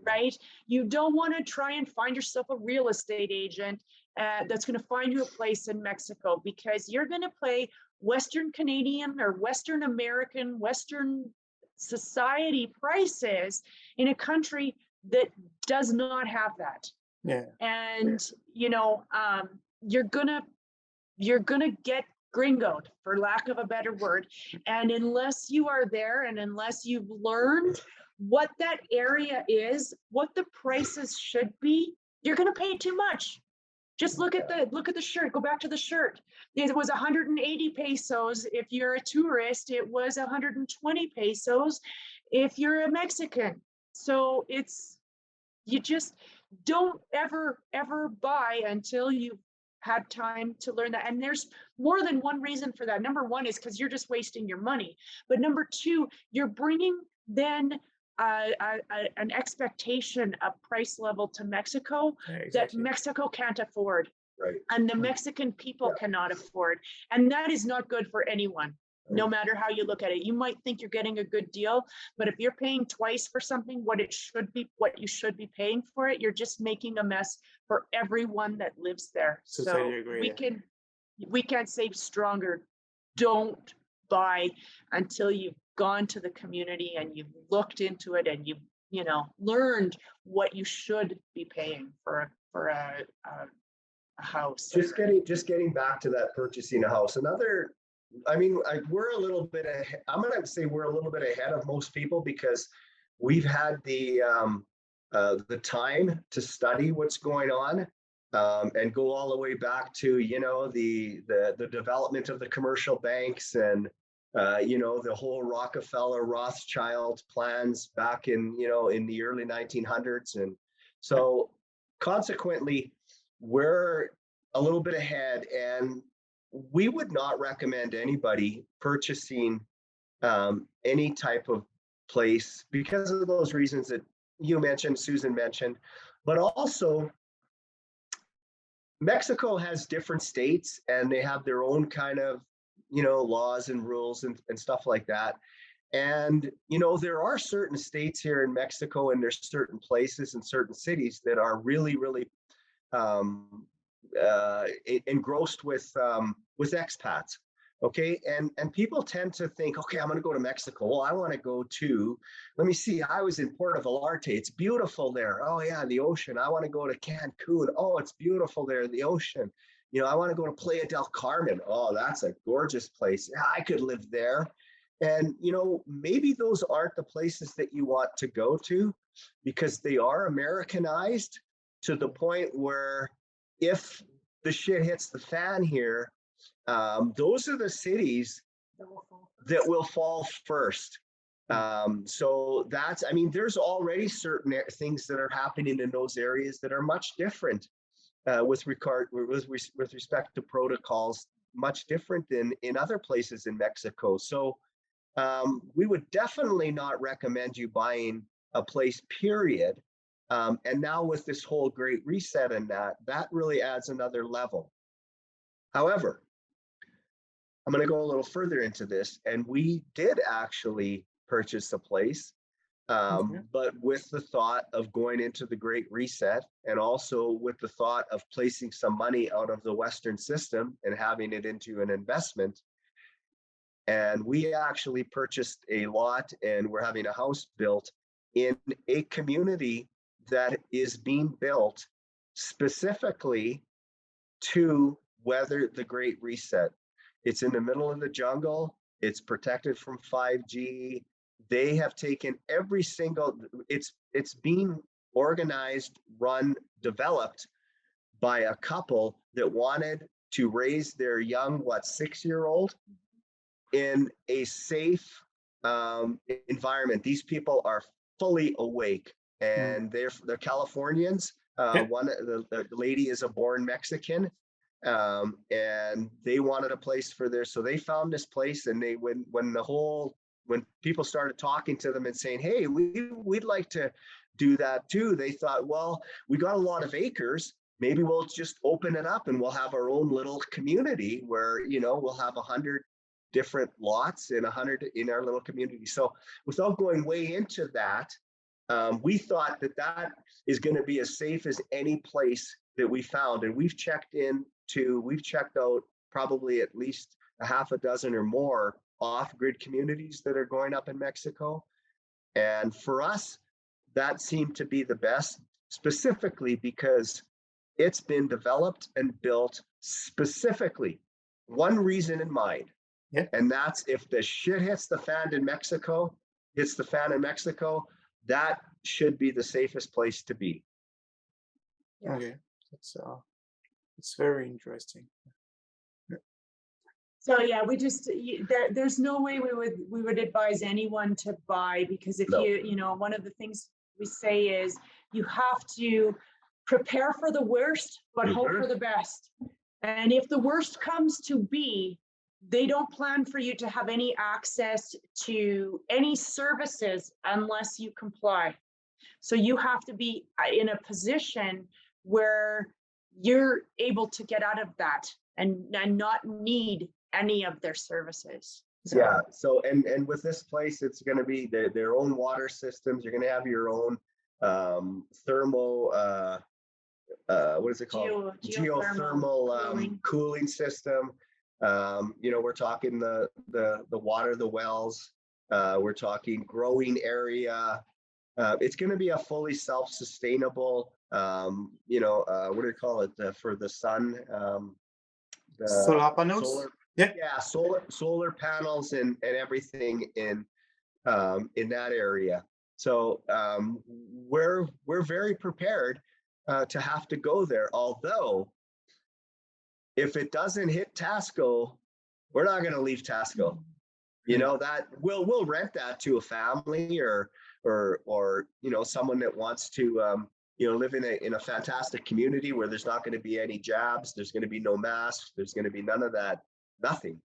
right? You don't want to try and find yourself a real estate agent that's going to find you a place in Mexico, because you're going to pay Western Canadian or Western American, Western society prices in a country that does not have that. Yeah. And you know, you're gonna get gringoed, for lack of a better word. And unless you are there, and unless you've learned what that area is, what the prices should be, you're gonna pay too much. Just look at the shirt. Go back to the shirt. It was 180 pesos if you're a tourist. It was 120 pesos if you're a Mexican. So you just don't ever buy until you've had time to learn that. And there's more than one reason for that. Number one is because you're just wasting your money. But number two, you're bringing then an expectation of price level to Mexico that Mexico can't afford. Right. And the Mexican people cannot afford. And that is not good for anyone, no matter how you look at it. You might think you're getting a good deal, but if you're paying twice for something, what you should be paying for it, you're just making a mess for everyone that lives there. Totally So agree, we yeah. can weekend save stronger. Don't buy until you've gone to the community and you've looked into it and you've, learned what you should be paying for a house. Just getting back to that purchasing a house. We're a little bit ahead. I'm going to say we're a little bit ahead of most people because we've had the time to study what's going on, and go all the way back to the development of the commercial banks and the whole Rockefeller Rothschild plans back in the early 1900s, and so consequently we're a little bit ahead, and we would not recommend anybody purchasing any type of place because of those reasons that you mentioned, Susan mentioned, but also Mexico has different states and they have their own kind of, laws and rules and stuff like that. And, there are certain states here in Mexico and there's certain places and certain cities that are really, really engrossed with expats. Okay. And people tend to think, okay, I'm going to go to Mexico. Well, I want to go to, let me see. I was in Puerto Vallarta. It's beautiful there. Oh yeah. The ocean. I want to go to Cancun. Oh, it's beautiful there. The ocean. I want to go to Playa del Carmen. Oh, that's a gorgeous place. Yeah, I could live there. And, maybe those aren't the places that you want to go to because they are Americanized to the point where if the shit hits the fan here, those are the cities that will fall first. So there's already certain things that are happening in those areas that are much different with respect to protocols, much different than in other places in Mexico. So we would definitely not recommend you buying a place, period. And now with this whole Great Reset and that really adds another level. However, I'm going to go a little further into this, and we did actually purchase a place, but with the thought of going into the Great Reset, and also with the thought of placing some money out of the Western system and having it into an investment. And we actually purchased a lot, and we're having a house built in a community that is being built specifically to weather the Great Reset. It's in the middle of the jungle. It's protected from 5G. They have taken every single, it's being organized, run, developed by a couple that wanted to raise their young, 6-year-old in a safe environment. These people are fully awake, and they're Californians. The lady is a born Mexican, and they wanted a place for so they found this place, and they when people started talking to them and saying, hey, we'd like to do that too, they thought, well, we got a lot of acres, maybe we'll just open it up and we'll have our own little community where we'll have 100 different lots in 100 in our little community. So without going way into that, we thought that is going to be as safe as any place that we found. And we've checked out probably at least a half a dozen or more off-grid communities that are going up in Mexico. And for us, that seemed to be the best, specifically because it's been developed and built specifically one reason in mind. Yeah. And that's if the shit hits the fan in Mexico, that should be the safest place to be. Yeah. Okay, it's very interesting. So yeah, we just there's no way we would advise anyone to buy, because if one of the things we say is you have to prepare for the worst, but hope for the best. And if the worst comes to be, they don't plan for you to have any access to any services unless you comply. So you have to be in a position where you're able to get out of that and not need any of their services. Yeah. So and with this place, it's going to be their own water systems. You're going to have your own thermal what is it called? Geothermal Cooling system. We're talking the water, the wells. We're talking growing area. It's going to be a fully self-sustainable. What do you call it for the sun? The Solar panels. solar panels and everything in that area. So we're very prepared to have to go there. Although, if it doesn't hit Tasco, we're not going to leave Tasco. That we'll rent that to a family or someone that wants to live in a fantastic community where there's not going to be any jabs, there's going to be no masks, there's going to be none of that, nothing.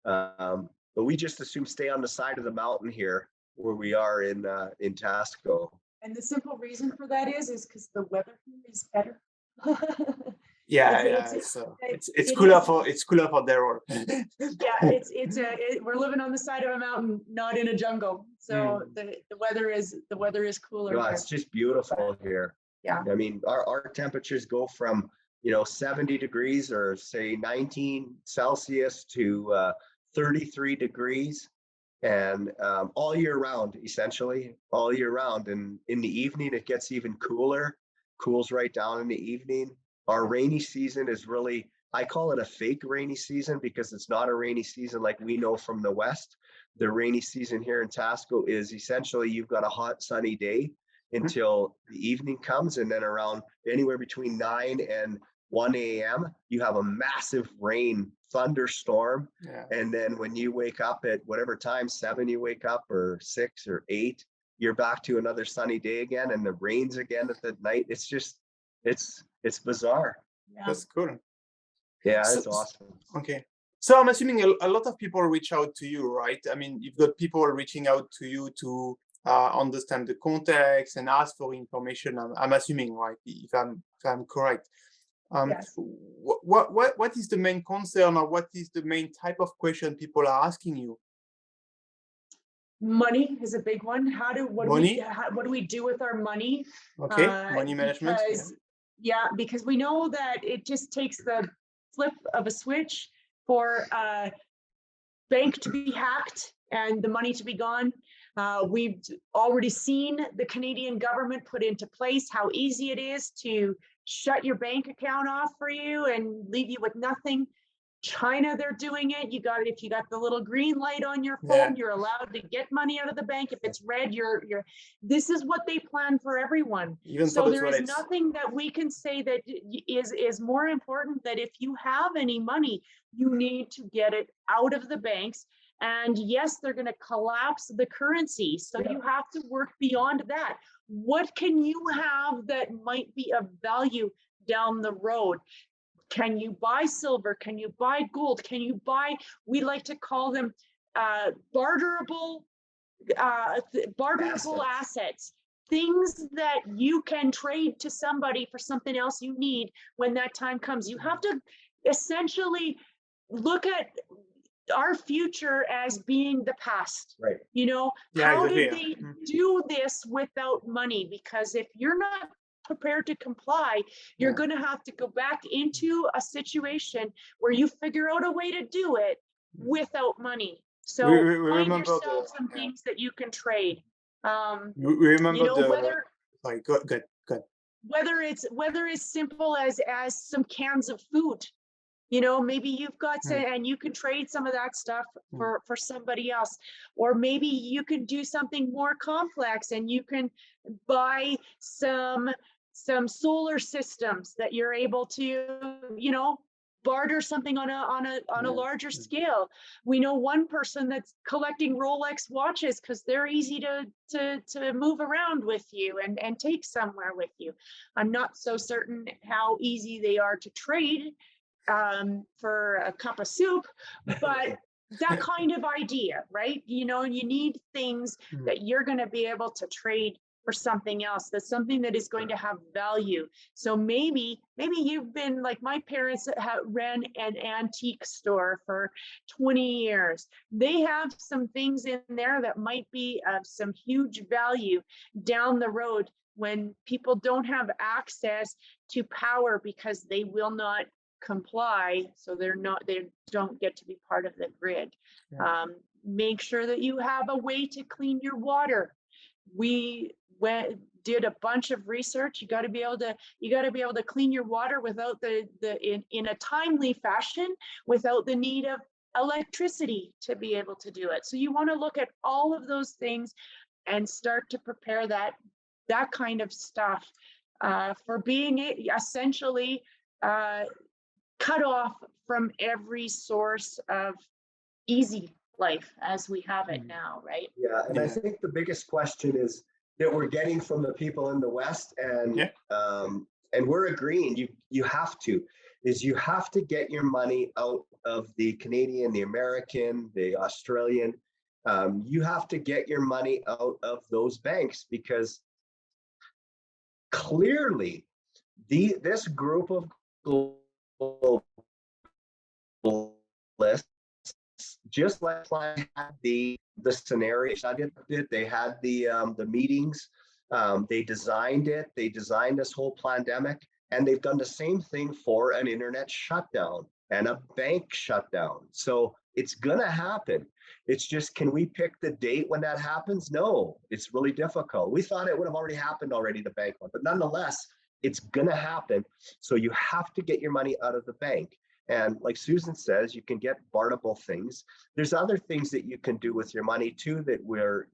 But we just assume stay on the side of the mountain here where we are in Tasco. And the simple reason for that is because the weather here is better. It's cooler for Darrell. We're living on the side of a mountain, not in a jungle. So the weather is cooler. Yeah, it's just beautiful here. Yeah. I mean, our temperatures go from 70 degrees or say 19 Celsius to 33 degrees, and all year round, essentially all year round. And in the evening, it gets even cooler, cools right down in the evening. Our rainy season is really, I call it a fake rainy season because it's not a rainy season like we know from the West. The rainy season here in Tasco is essentially you've got a hot sunny day until the evening comes, and then around anywhere between 9 and 1 a.m. you have a massive rain thunderstorm. And then when you wake up at whatever time, 7 you wake up, or 6 or 8, you're back to another sunny day again, and the rains again at the night. It's just it's bizarre. That's cool. Yeah, it's awesome. Okay, so I'm assuming a lot of people reach out to you, right? I mean, you've got people reaching out to you to understand the context and ask for information. I'm assuming, right? If I'm correct. Yes. What is the main concern, or what is the main type of question people are asking you? Money is a big one. What do we do with our money? Okay, money management. Because we know that it just takes the flip of a switch for a bank to be hacked and the money to be gone. We've already seen the Canadian government put into place how easy it is to shut your bank account off for you and leave you with nothing. China, they're doing it. If you got the little green light on your phone, you're allowed to get money out of the bank. If it's red, this is what they plan for everyone. So there is nothing that we can say that is more important, that if you have any money, you need to get it out of the banks. And yes, they're going to collapse the currency. So you have to work beyond that. What can you have that might be of value down the road? Can you buy silver? Can you buy gold? Can you buy, we like to call them barterable assets, things that you can trade to somebody for something else you need when that time comes. You have to essentially look at our future as being the past. Right. How did they do this without money? Because if you're not prepared to comply, you're going to have to go back into a situation where you figure out a way to do it without money. So find yourself some things that you can trade. We remember whether it's simple as some cans of food. Maybe you've got and you can trade some of that stuff for somebody else, or maybe you can do something more complex and you can buy some solar systems that you're able to, barter something on a larger scale. We know one person that's collecting Rolex watches because they're easy to move around with you and take somewhere with you. I'm not so certain how easy they are to trade for a cup of soup, but that kind of idea, right? You need things that you're going to be able to trade for something else. That's something that is going to have value. So maybe you've been like my parents ran an antique store for 20 years. They have some things in there that might be of some huge value down the road when people don't have access to power because they will not comply, so they don't get to be part of the grid. Yeah. Make sure that you have a way to clean your water. We did a bunch of research. You got to be able to clean your water without in a timely fashion, without the need of electricity to be able to do it. So you want to look at all of those things and start to prepare that kind of stuff for being essentially cut off from every source of easy life as we have it now, right? Yeah, and I think the biggest question is that we're getting from the people in the West, and we're agreeing. You have to get your money out of the Canadian, the American, the Australian. You have to get your money out of those banks, because clearly this group of globalists, just like had the scenario, they had the meetings, they designed it, they designed this whole pandemic, and they've done the same thing for an internet shutdown and a bank shutdown. So it's gonna happen. It's just, can we pick the date when that happens? No, it's really difficult. We thought it would have already happened, the bank one, but nonetheless, it's gonna happen. So you have to get your money out of the bank. And like Susan says, you can get barterable things. There's other things that you can do with your money too that we're,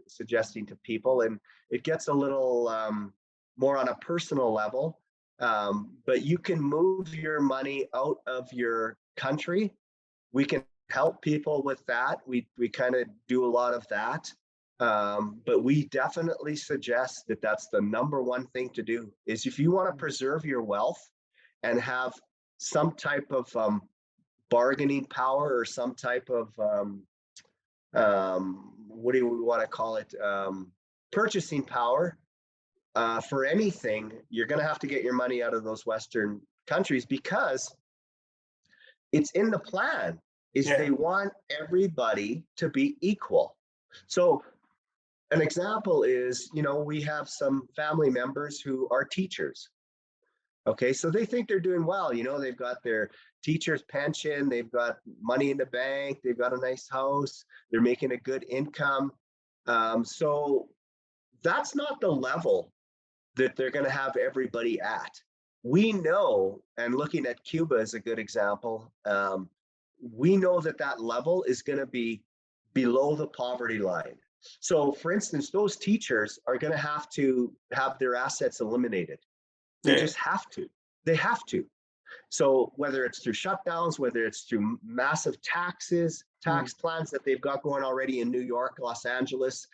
suggesting to people. And it gets a little more on a personal level. But you can move your money out of your country. We can help people with that. We kind of do a lot of that. But we definitely suggest that that's the number one thing to do, is if you want to preserve your wealth and have some type of bargaining power, or some type of what do we want to call it, purchasing power for anything, you're going to have to get your money out of those Western countries, because it's in the plan. They want everybody to be equal. So an example is, we have some family members who are teachers. Okay, so they think they're doing well. They've got their teacher's pension, they've got money in the bank, they've got a nice house, they're making a good income. So that's not the level that they're going to have everybody at. We know, and looking at Cuba is a good example, we know that level is going to be below the poverty line. So, for instance, those teachers are going to have their assets eliminated. They just have to. They have to. So whether it's through shutdowns, whether it's through massive tax plans that they've got going already in New York, Los Angeles,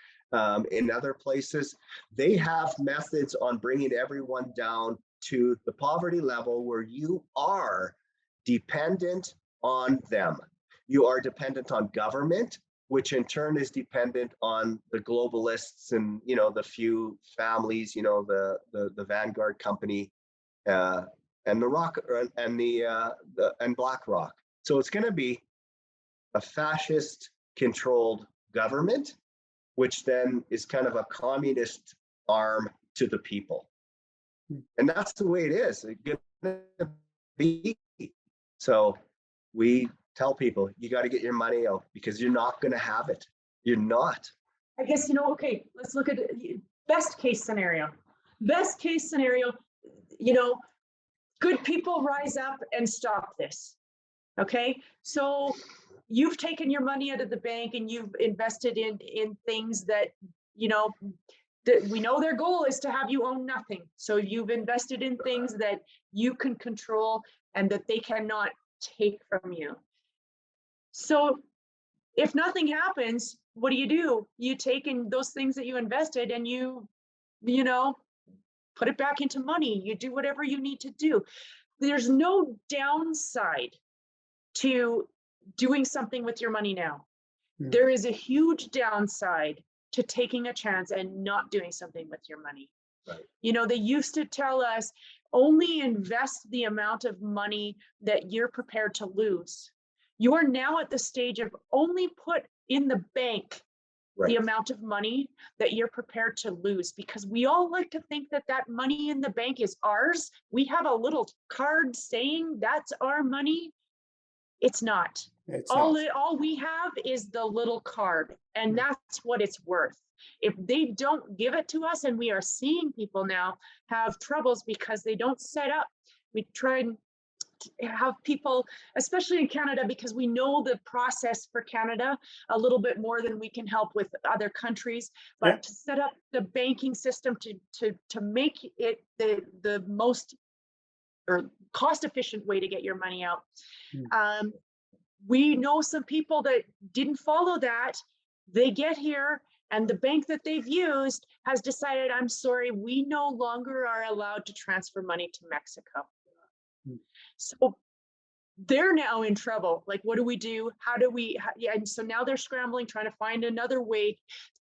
in other places, they have methods on bringing everyone down to the poverty level where you are dependent on them. You are dependent on government, which in turn is dependent on the globalists and, the few families, the Vanguard company, and the Rock and BlackRock. So it's going to be a fascist controlled government, which then is kind of a communist arm to the people. And that's the way it is. It's going to be. So we tell people, you got to get your money out, because you're not going to have it. You're not. I guess, okay, let's look at best case scenario. Best case scenario, good people rise up and stop this. Okay, so you've taken your money out of the bank and you've invested in things that, that we know their goal is to have you own nothing. So you've invested in things that you can control and that they cannot take from you. So if nothing happens, what do? You take in those things that you invested and you put it back into money. You do whatever you need to do. There's no downside to doing something with your money now. There is a huge downside to taking a chance and not doing something with your money. Right. They used to tell us, only invest the amount of money that you're prepared to lose. You are now at the stage of only put in the bank Right. the amount of money that you're prepared to lose, because we all like to think that that money in the bank is ours. We have a little card saying that's our money. It's not. It's All not. all we have is the little card, and that's what it's worth. If they don't give it to us, and we are seeing people now have troubles because they don't set up. We try and have people, especially in Canada, because we know the process for Canada a little bit more than we can help with other countries, but Yeah. to set up the banking system to make it the most or cost efficient way to get your money out. Mm. We know some people that didn't follow that. They get here and the bank that they've used has decided, I'm sorry, we no longer are allowed to transfer money to Mexico. Mm. So they're now in trouble. Like, what do we do? How do we, yeah, and so now they're scrambling, trying to find another way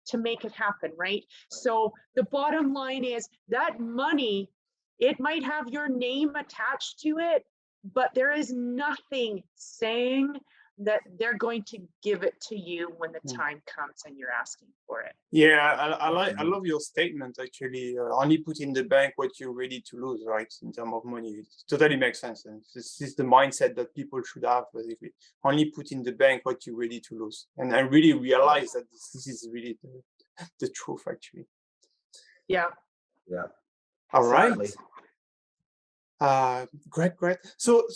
to make it happen, right? So the bottom line is that money, it might have your name attached to it, but there is nothing saying that they're going to give it to you when the Mm. time comes and you're asking for it. Yeah, I love your statement actually. Only put in the bank what you're ready to lose, right? In terms of money, it totally makes sense, and this is the mindset that people should have. Basically, only put in the bank what you're ready to lose, and I really realize that this is really the truth, actually. Yeah. Yeah. All right. Sadly. Great. So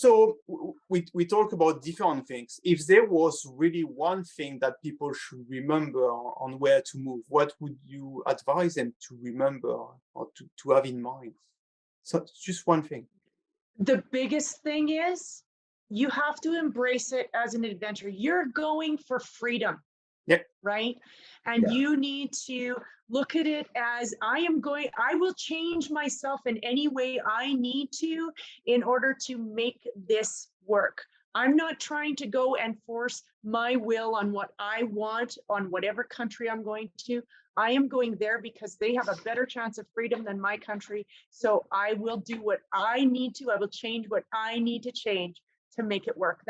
we talk about different things. If there was really one thing that people should remember on where to move, what would you advise them to remember or to have in mind? So just one thing. The biggest thing is you have to embrace it as an adventure. You're going for freedom. Yep. Right? And Yeah. you need to look at it as I will change myself in any way I need to in order to make this work. I'm not trying to go and force my will on what I want on whatever country I'm going to. I am going there because they have a better chance of freedom than my country. So I will do what I need to. I will change what I need to change to make it work.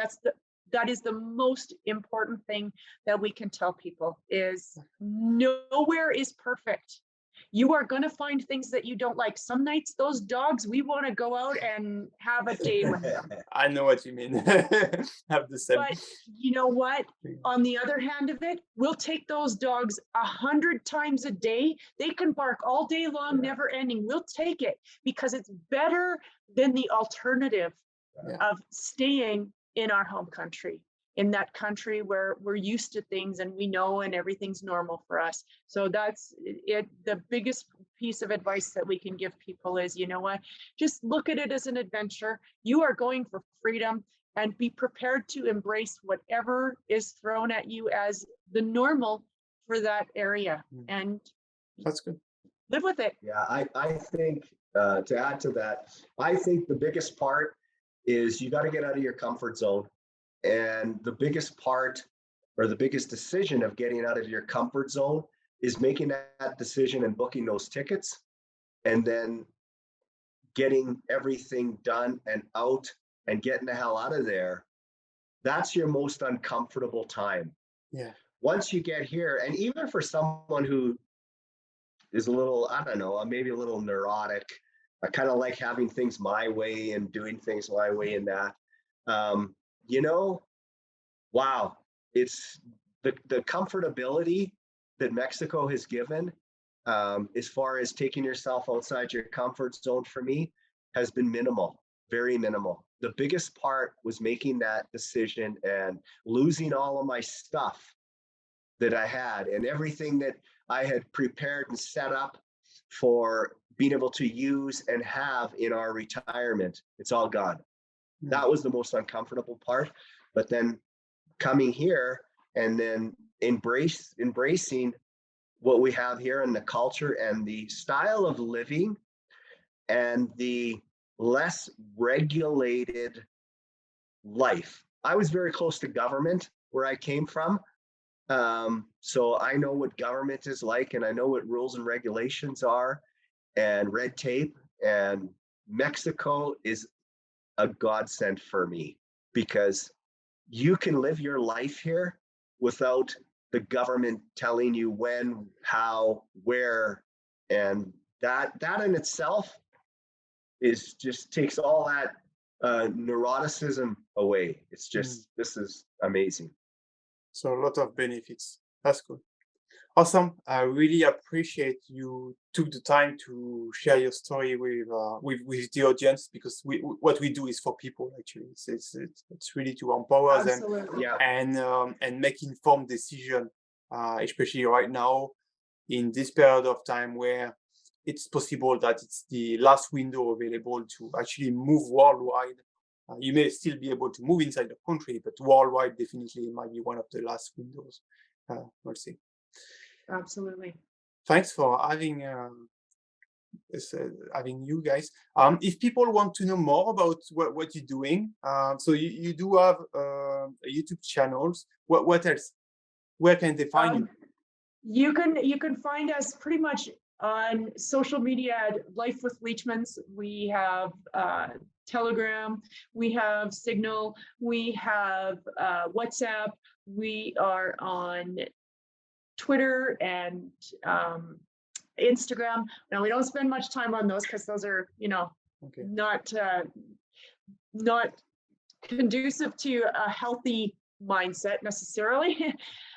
That is the most important thing that we can tell people is nowhere is perfect. You are going to find things that you don't like. Some nights, those dogs, we want to go out and have a day with them. I know what you mean. Have the same. But you know what? On the other hand of it, we'll take those dogs 100 times a day. They can bark all day long, never ending. We'll take it because it's better than the alternative of staying in our home country, in that country where we're used to things and we know and everything's normal for us. So that's it. The biggest piece of advice that we can give people is, you know what, just look at it as an adventure. You are going for freedom and be prepared to embrace whatever is thrown at you as the normal for that area. And that's good. Live with it. Yeah, I think to add to that, I think the biggest part is you got to get out of your comfort zone. And the biggest part or the biggest decision of getting out of your comfort zone is making that decision and booking those tickets and then getting everything done and out and getting the hell out of there. That's your most uncomfortable time. Yeah. Once you get here, and even for someone who is a little, I don't know, maybe a little neurotic, I kind of like having things my way and doing things my way in that. You know, wow, it's the comfortability that Mexico has given as far as taking yourself outside your comfort zone for me has been minimal, very minimal. The biggest part was making that decision and losing all of my stuff that I had and everything that I had prepared and set up for being able to use and have in our retirement. It's all gone. That was the most uncomfortable part. But then coming here and then embracing what we have here and the culture and the style of living and the less regulated life. I was very close to government where I came from. So I know what government is like and I know what rules and regulations are and red tape. And Mexico is a godsend for me because you can live your life here without the government telling you when, how, where, and that in itself is just takes all that neuroticism away. It's just, this is amazing. So a lot of benefits. That's cool. Awesome. I really appreciate you took the time to share your story with the audience, because what we do is for people. Actually, it's really to empower them Absolutely. Yeah. and make informed decision, especially right now in this period of time where it's possible that it's the last window available to actually move worldwide. You may still be able to move inside the country, but worldwide definitely it might be one of the last windows. We'll see. Absolutely. Thanks for having you guys. If people want to know more about what you're doing, so you do have YouTube channels. What else? Where can they find you? You can find us pretty much on social media at Life with Leachmans. We have Telegram, we have Signal, we have WhatsApp, we are on Twitter and Instagram. Now, we don't spend much time on those because those are, Okay. not conducive to a healthy mindset necessarily.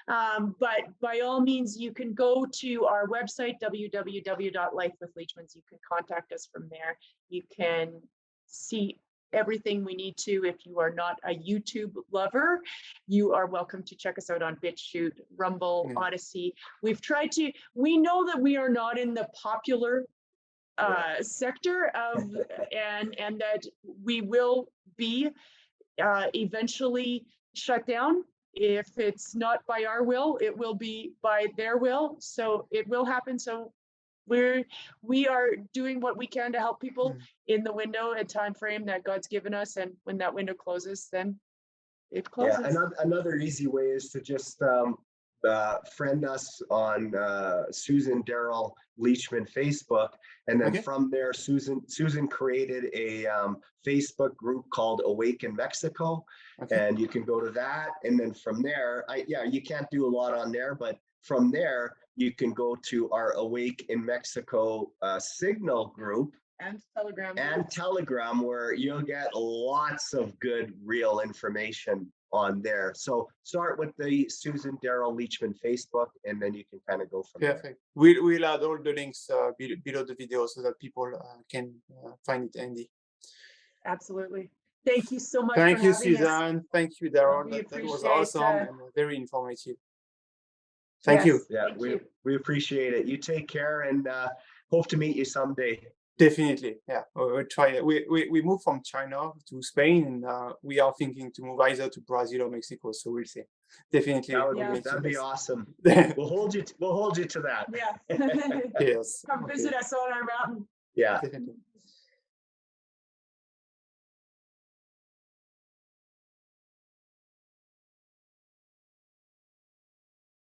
But by all means, you can go to our website, www.lifewithleachmans. You can contact us from there. You can see everything we need to. If you are not a YouTube lover, you are welcome to check us out on BitChute, Rumble, Odyssey. We know that we are not in the popular sector of, and that we will be eventionally shut down. If it's not by our will, it will be by their will. So it will happen. So we are doing what we can to help people in the window and time frame that God's given us. And when that window closes, then it closes. Yeah, another easy way is to just friend us on Susan and Darrell Leachman Facebook, and then from there, Susan created a Facebook group called Awaken Mexico, and you can go to that, and then from there, you can't do a lot on there, but from there you can go to our Awake in Mexico Signal group. And Telegram. And Telegram, where you'll get lots of good, real information on there. So start with the Susan Darrell Leachman Facebook, and then you can kind of go from there. We'll add all the links below the video so that people can find it handy. Absolutely. Thank you so much. Thank you, us. Susan. Thank you, Darrell. That was awesome and very informative. Thank you. Yeah, we appreciate it. You take care, and hope to meet you someday. Definitely, yeah. We'll try. We moved from China to Spain, and we are thinking to move either to Brazil or Mexico. So we'll see. Definitely, that'd be awesome. We'll hold you to that. Yeah. Yes. Come visit us on our mountain. Yeah. Definitely.